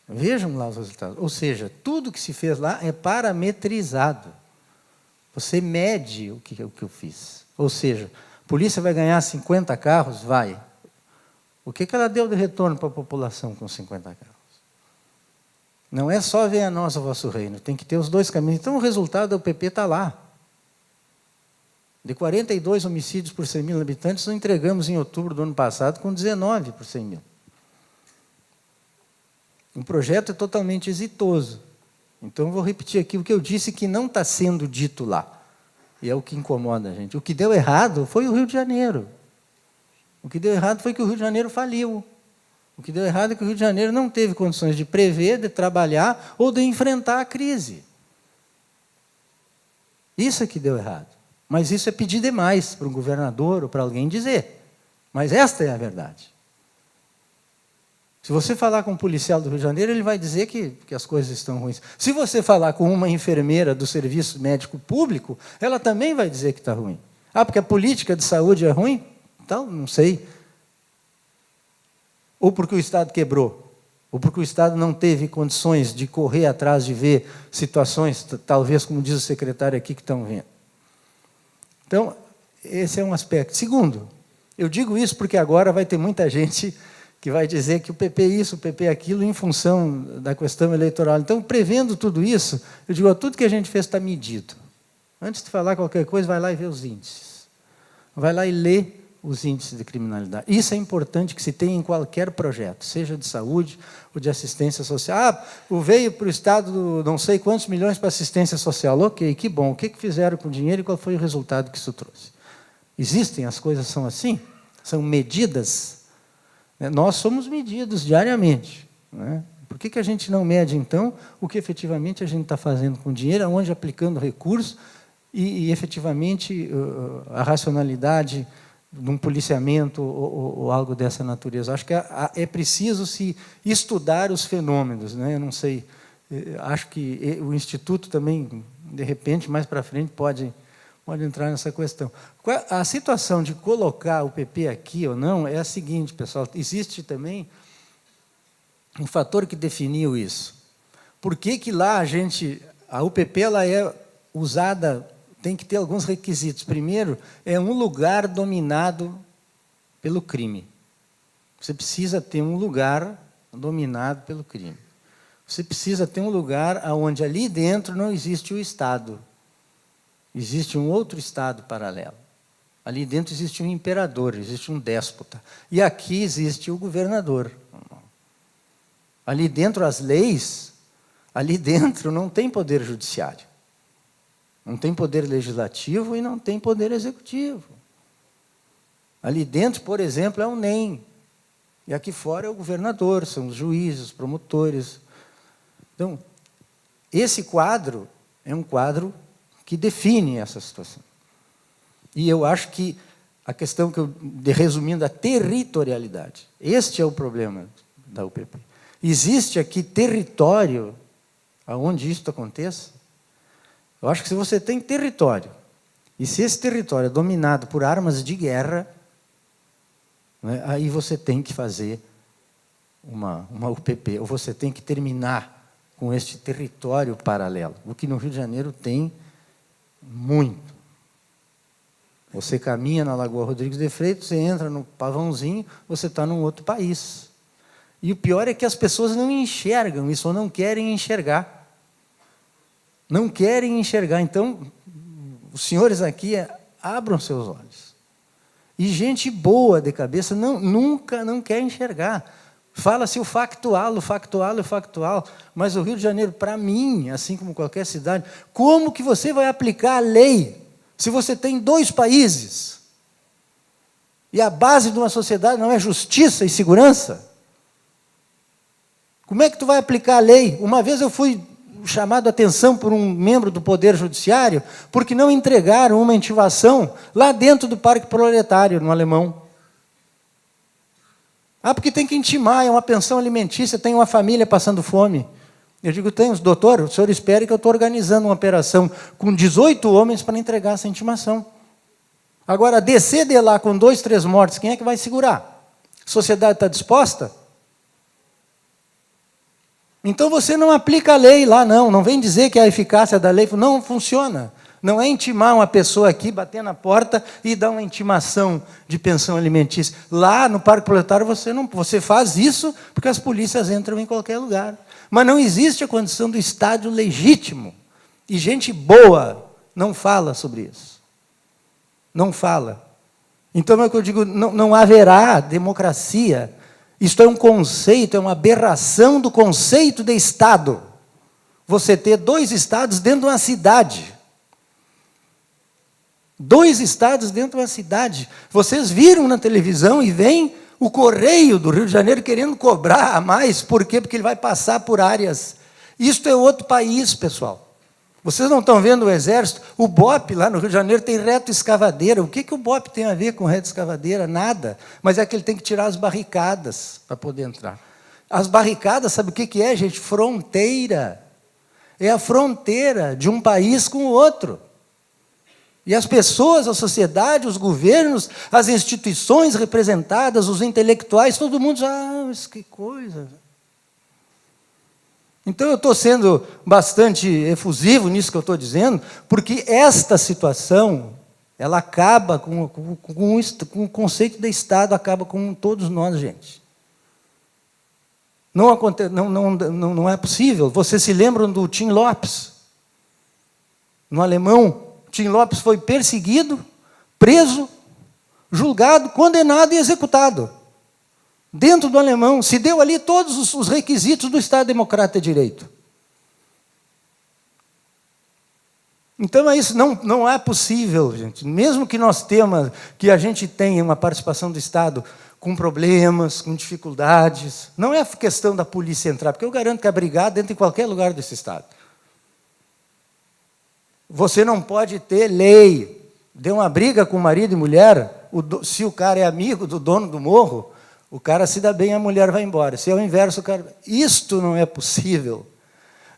Vejam lá os resultados. Ou seja, tudo que se fez lá é parametrizado. Você mede o que eu fiz. Ou seja, a polícia vai ganhar 50 carros? Vai. O que ela deu de retorno para a população com 50 carros? Não é só ver a nós o vosso reino, tem que ter os dois caminhos. Então, o resultado da UPP está lá. De 42 homicídios por 100 mil habitantes, nós entregamos em outubro do ano passado com 19 por 100 mil. O projeto é totalmente exitoso. Então, eu vou repetir aqui o que eu disse que não está sendo dito lá. E é o que incomoda a gente. O que deu errado foi o Rio de Janeiro. O que deu errado foi que o Rio de Janeiro faliu. O que deu errado é que o Rio de Janeiro não teve condições de prever, de trabalhar ou de enfrentar a crise. Isso é que deu errado. Mas isso é pedir demais para um governador ou para alguém dizer. Mas esta é a verdade. Se você falar com um policial do Rio de Janeiro, ele vai dizer que as coisas estão ruins. Se você falar com uma enfermeira do serviço médico público, ela também vai dizer que está ruim. Ah, porque a política de saúde é ruim? Então, não sei. Ou porque o Estado quebrou, ou porque o Estado não teve condições de correr atrás de ver situações, talvez, como diz o secretário aqui, que estão vendo. Então, esse é um aspecto. Segundo, eu digo isso porque agora vai ter muita gente que vai dizer que o PP é isso, o PP é aquilo, em função da questão eleitoral. Então, prevendo tudo isso, eu digo, tudo que a gente fez está medido. Antes de falar qualquer coisa, vai lá e vê os índices. Vai lá e lê os índices de criminalidade. Isso é importante que se tenha em qualquer projeto, seja de saúde ou de assistência social. Ah, veio para o Estado não sei quantos milhões para assistência social. Ok, que bom. O que fizeram com o dinheiro e qual foi o resultado que isso trouxe? Existem, as coisas são assim? São medidas? Nós somos medidos diariamente. Né? Por que a gente não mede, então, o que efetivamente a gente está fazendo com o dinheiro, aonde aplicando recursos e efetivamente, a racionalidade de um policiamento ou algo dessa natureza. Acho que é preciso se estudar os fenômenos. Né? Eu não sei, acho que o Instituto também, de repente, mais para frente, pode pode entrar nessa questão. A situação de colocar o PP aqui ou não é a seguinte, pessoal, existe também um fator que definiu isso. Por que que lá a UPP ela é usada, tem que ter alguns requisitos. Primeiro, é um lugar dominado pelo crime. Você precisa ter um lugar dominado pelo crime. Você precisa ter um lugar onde ali dentro não existe o Estado. Existe um outro Estado paralelo. Ali dentro existe um imperador, existe um déspota. E aqui existe o governador. Ali dentro as leis, ali dentro não tem poder judiciário. Não tem poder legislativo e não tem poder executivo. Ali dentro, por exemplo, é o NEM. E aqui fora é o governador, são os juízes, os promotores. Então, esse quadro é um quadro que define essa situação. E eu acho que a questão resumindo, a territorialidade. Este é o problema da UPP. Existe aqui território aonde isso aconteça? Eu acho que se você tem território, e se esse território é dominado por armas de guerra, né, aí você tem que fazer uma UPP, ou você tem que terminar com este território paralelo, o que no Rio de Janeiro tem muito. Você caminha na Lagoa Rodrigues de Freitas, você entra no Pavãozinho, você está num outro país. E o pior é que as pessoas não enxergam isso, ou não querem enxergar. Não querem enxergar. Então, os senhores aqui abram seus olhos. E gente boa de cabeça nunca não quer enxergar. Fala-se o factual, mas o Rio de Janeiro, para mim, assim como qualquer cidade, como que você vai aplicar a lei se você tem 2 países? E a base de uma sociedade não é justiça e segurança? Como é que tu vai aplicar a lei? Uma vez eu fui chamado a atenção por um membro do Poder Judiciário porque não entregaram uma intimação lá dentro do Parque Proletário, no Alemão. Porque tem que intimar, é uma pensão alimentícia, tem uma família passando fome. Eu digo, doutor, o senhor espere que eu estou organizando uma operação com 18 homens para entregar essa intimação. Agora, descer de lá com 2, 3 mortes, quem é que vai segurar? A sociedade está disposta? Então você não aplica a lei lá, não vem dizer que a eficácia da lei não funciona. Não é intimar uma pessoa aqui, bater na porta e dar uma intimação de pensão alimentícia. Lá no Parque Proletário você faz isso porque as polícias entram em qualquer lugar. Mas não existe a condição do Estado legítimo. E gente boa não fala sobre isso. Não fala. Então é o que eu digo, não haverá democracia. Isto é um conceito, é uma aberração do conceito de Estado. Você ter 2 estados dentro de uma cidade. 2 estados dentro de uma cidade. Vocês viram na televisão e vem o Correio do Rio de Janeiro querendo cobrar a mais. Por quê? Porque ele vai passar por áreas. Isto é outro país, pessoal. Vocês não estão vendo o Exército? O BOP lá no Rio de Janeiro tem reto-escavadeira. O que o BOP tem a ver com reto-escavadeira? Nada. Mas é que ele tem que tirar as barricadas para poder entrar. As barricadas, sabe o que é, gente? Fronteira. É a fronteira de um país com o outro. E as pessoas, a sociedade, os governos, as instituições representadas, os intelectuais, todo mundo diz, que coisa. Então eu estou sendo bastante efusivo nisso que eu estou dizendo, porque esta situação, ela acaba com o conceito de Estado, acaba com todos nós, gente. Não é possível. Vocês se lembram do Tim Lopes? No Alemão, Tim Lopes foi perseguido, preso, julgado, condenado e executado. Dentro do Alemão, se deu ali todos os requisitos do Estado Democrata de Direito. Então, isso não é possível, gente. Mesmo que que a gente tenha uma participação do Estado com problemas, com dificuldades, não é questão da polícia entrar, porque eu garanto que a brigada entra em qualquer lugar desse Estado. Você não pode ter lei. Deu uma briga com marido e mulher, se o cara é amigo do dono do morro, o cara se dá bem, a mulher vai embora. Se é o inverso, o cara... Isto não é possível.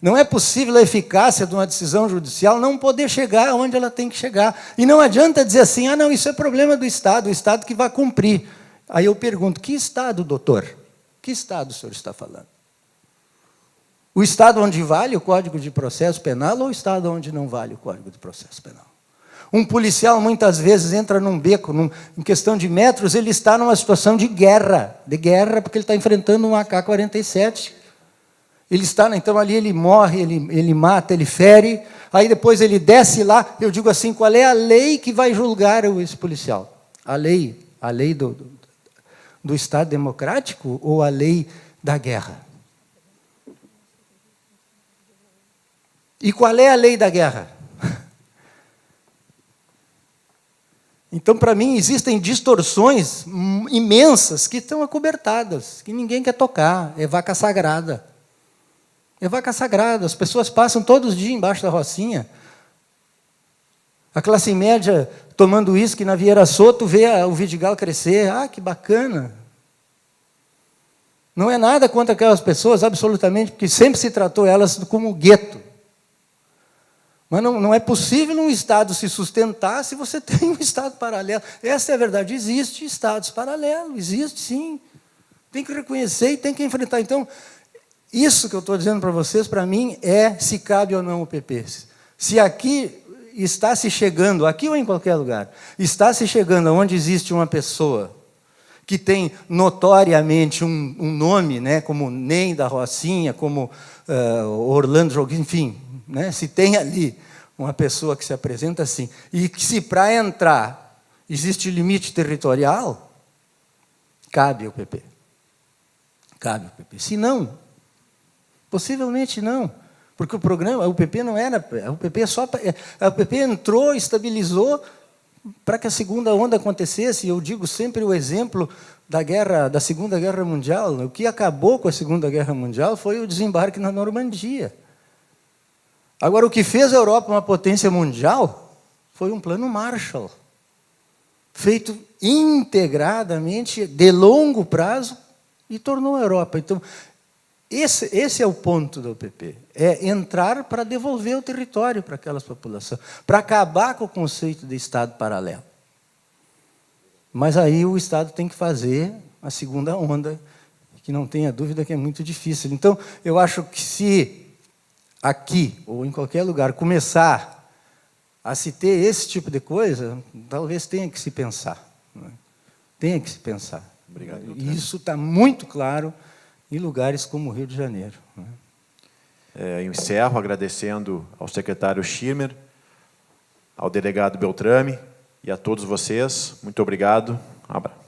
Não é possível a eficácia de uma decisão judicial não poder chegar onde ela tem que chegar. E não adianta dizer assim, não, isso é problema do Estado, o Estado que vai cumprir. Aí eu pergunto, que Estado, doutor? Que Estado o senhor está falando? O Estado onde vale o Código de Processo Penal ou o Estado onde não vale o Código de Processo Penal? Um policial, muitas vezes, entra num beco, em questão de metros, ele está numa situação de guerra, porque ele está enfrentando um AK-47. Ele está, então, ali ele morre, ele mata, ele fere, aí depois ele desce lá, eu digo assim, qual é a lei que vai julgar esse policial? A lei do Estado democrático ou a lei da guerra? E qual é a lei da guerra? Então, para mim, existem distorções imensas que estão acobertadas, que ninguém quer tocar, é vaca sagrada. É vaca sagrada, as pessoas passam todos os dias embaixo da Rocinha. A classe média tomando uísque na Vieira Soto vê o Vidigal crescer. Que bacana. Não é nada contra aquelas pessoas, absolutamente, porque sempre se tratou elas como gueto. Mas não é possível um Estado se sustentar se você tem um Estado paralelo. Essa é a verdade. Existe Estados paralelos, existe sim. Tem que reconhecer e tem que enfrentar. Então, isso que eu estou dizendo para vocês, para mim, é se cabe ou não o PP. Se aqui está se chegando, aqui ou em qualquer lugar, está se chegando onde existe uma pessoa que tem notoriamente um nome, né, como Ney da Rocinha, como Orlando Joguinho, enfim, né, se tem ali uma pessoa que se apresenta assim, e que se para entrar existe limite territorial, cabe ao PP. Cabe ao PP. Se não, possivelmente não, porque o PP não era, o PP entrou, estabilizou para que a segunda onda acontecesse. E eu digo sempre o exemplo da Segunda Guerra Mundial. O que acabou com a Segunda Guerra Mundial foi o desembarque na Normandia. Agora, o que fez a Europa uma potência mundial foi um plano Marshall, feito integradamente, de longo prazo, e tornou a Europa. Então, esse é o ponto do PP, é entrar para devolver o território para aquelas populações, para acabar com o conceito de Estado paralelo. Mas aí o Estado tem que fazer a segunda onda, que não tenha dúvida que é muito difícil. Então, eu acho que se aqui, ou em qualquer lugar, começar a se ter esse tipo de coisa, talvez tenha que se pensar. Né? Tenha que se pensar. Obrigado, doutor. E isso está muito claro em lugares como o Rio de Janeiro. Né? Eu encerro agradecendo ao secretário Schirmer, ao delegado Beltrame e a todos vocês. Muito obrigado. Um abraço.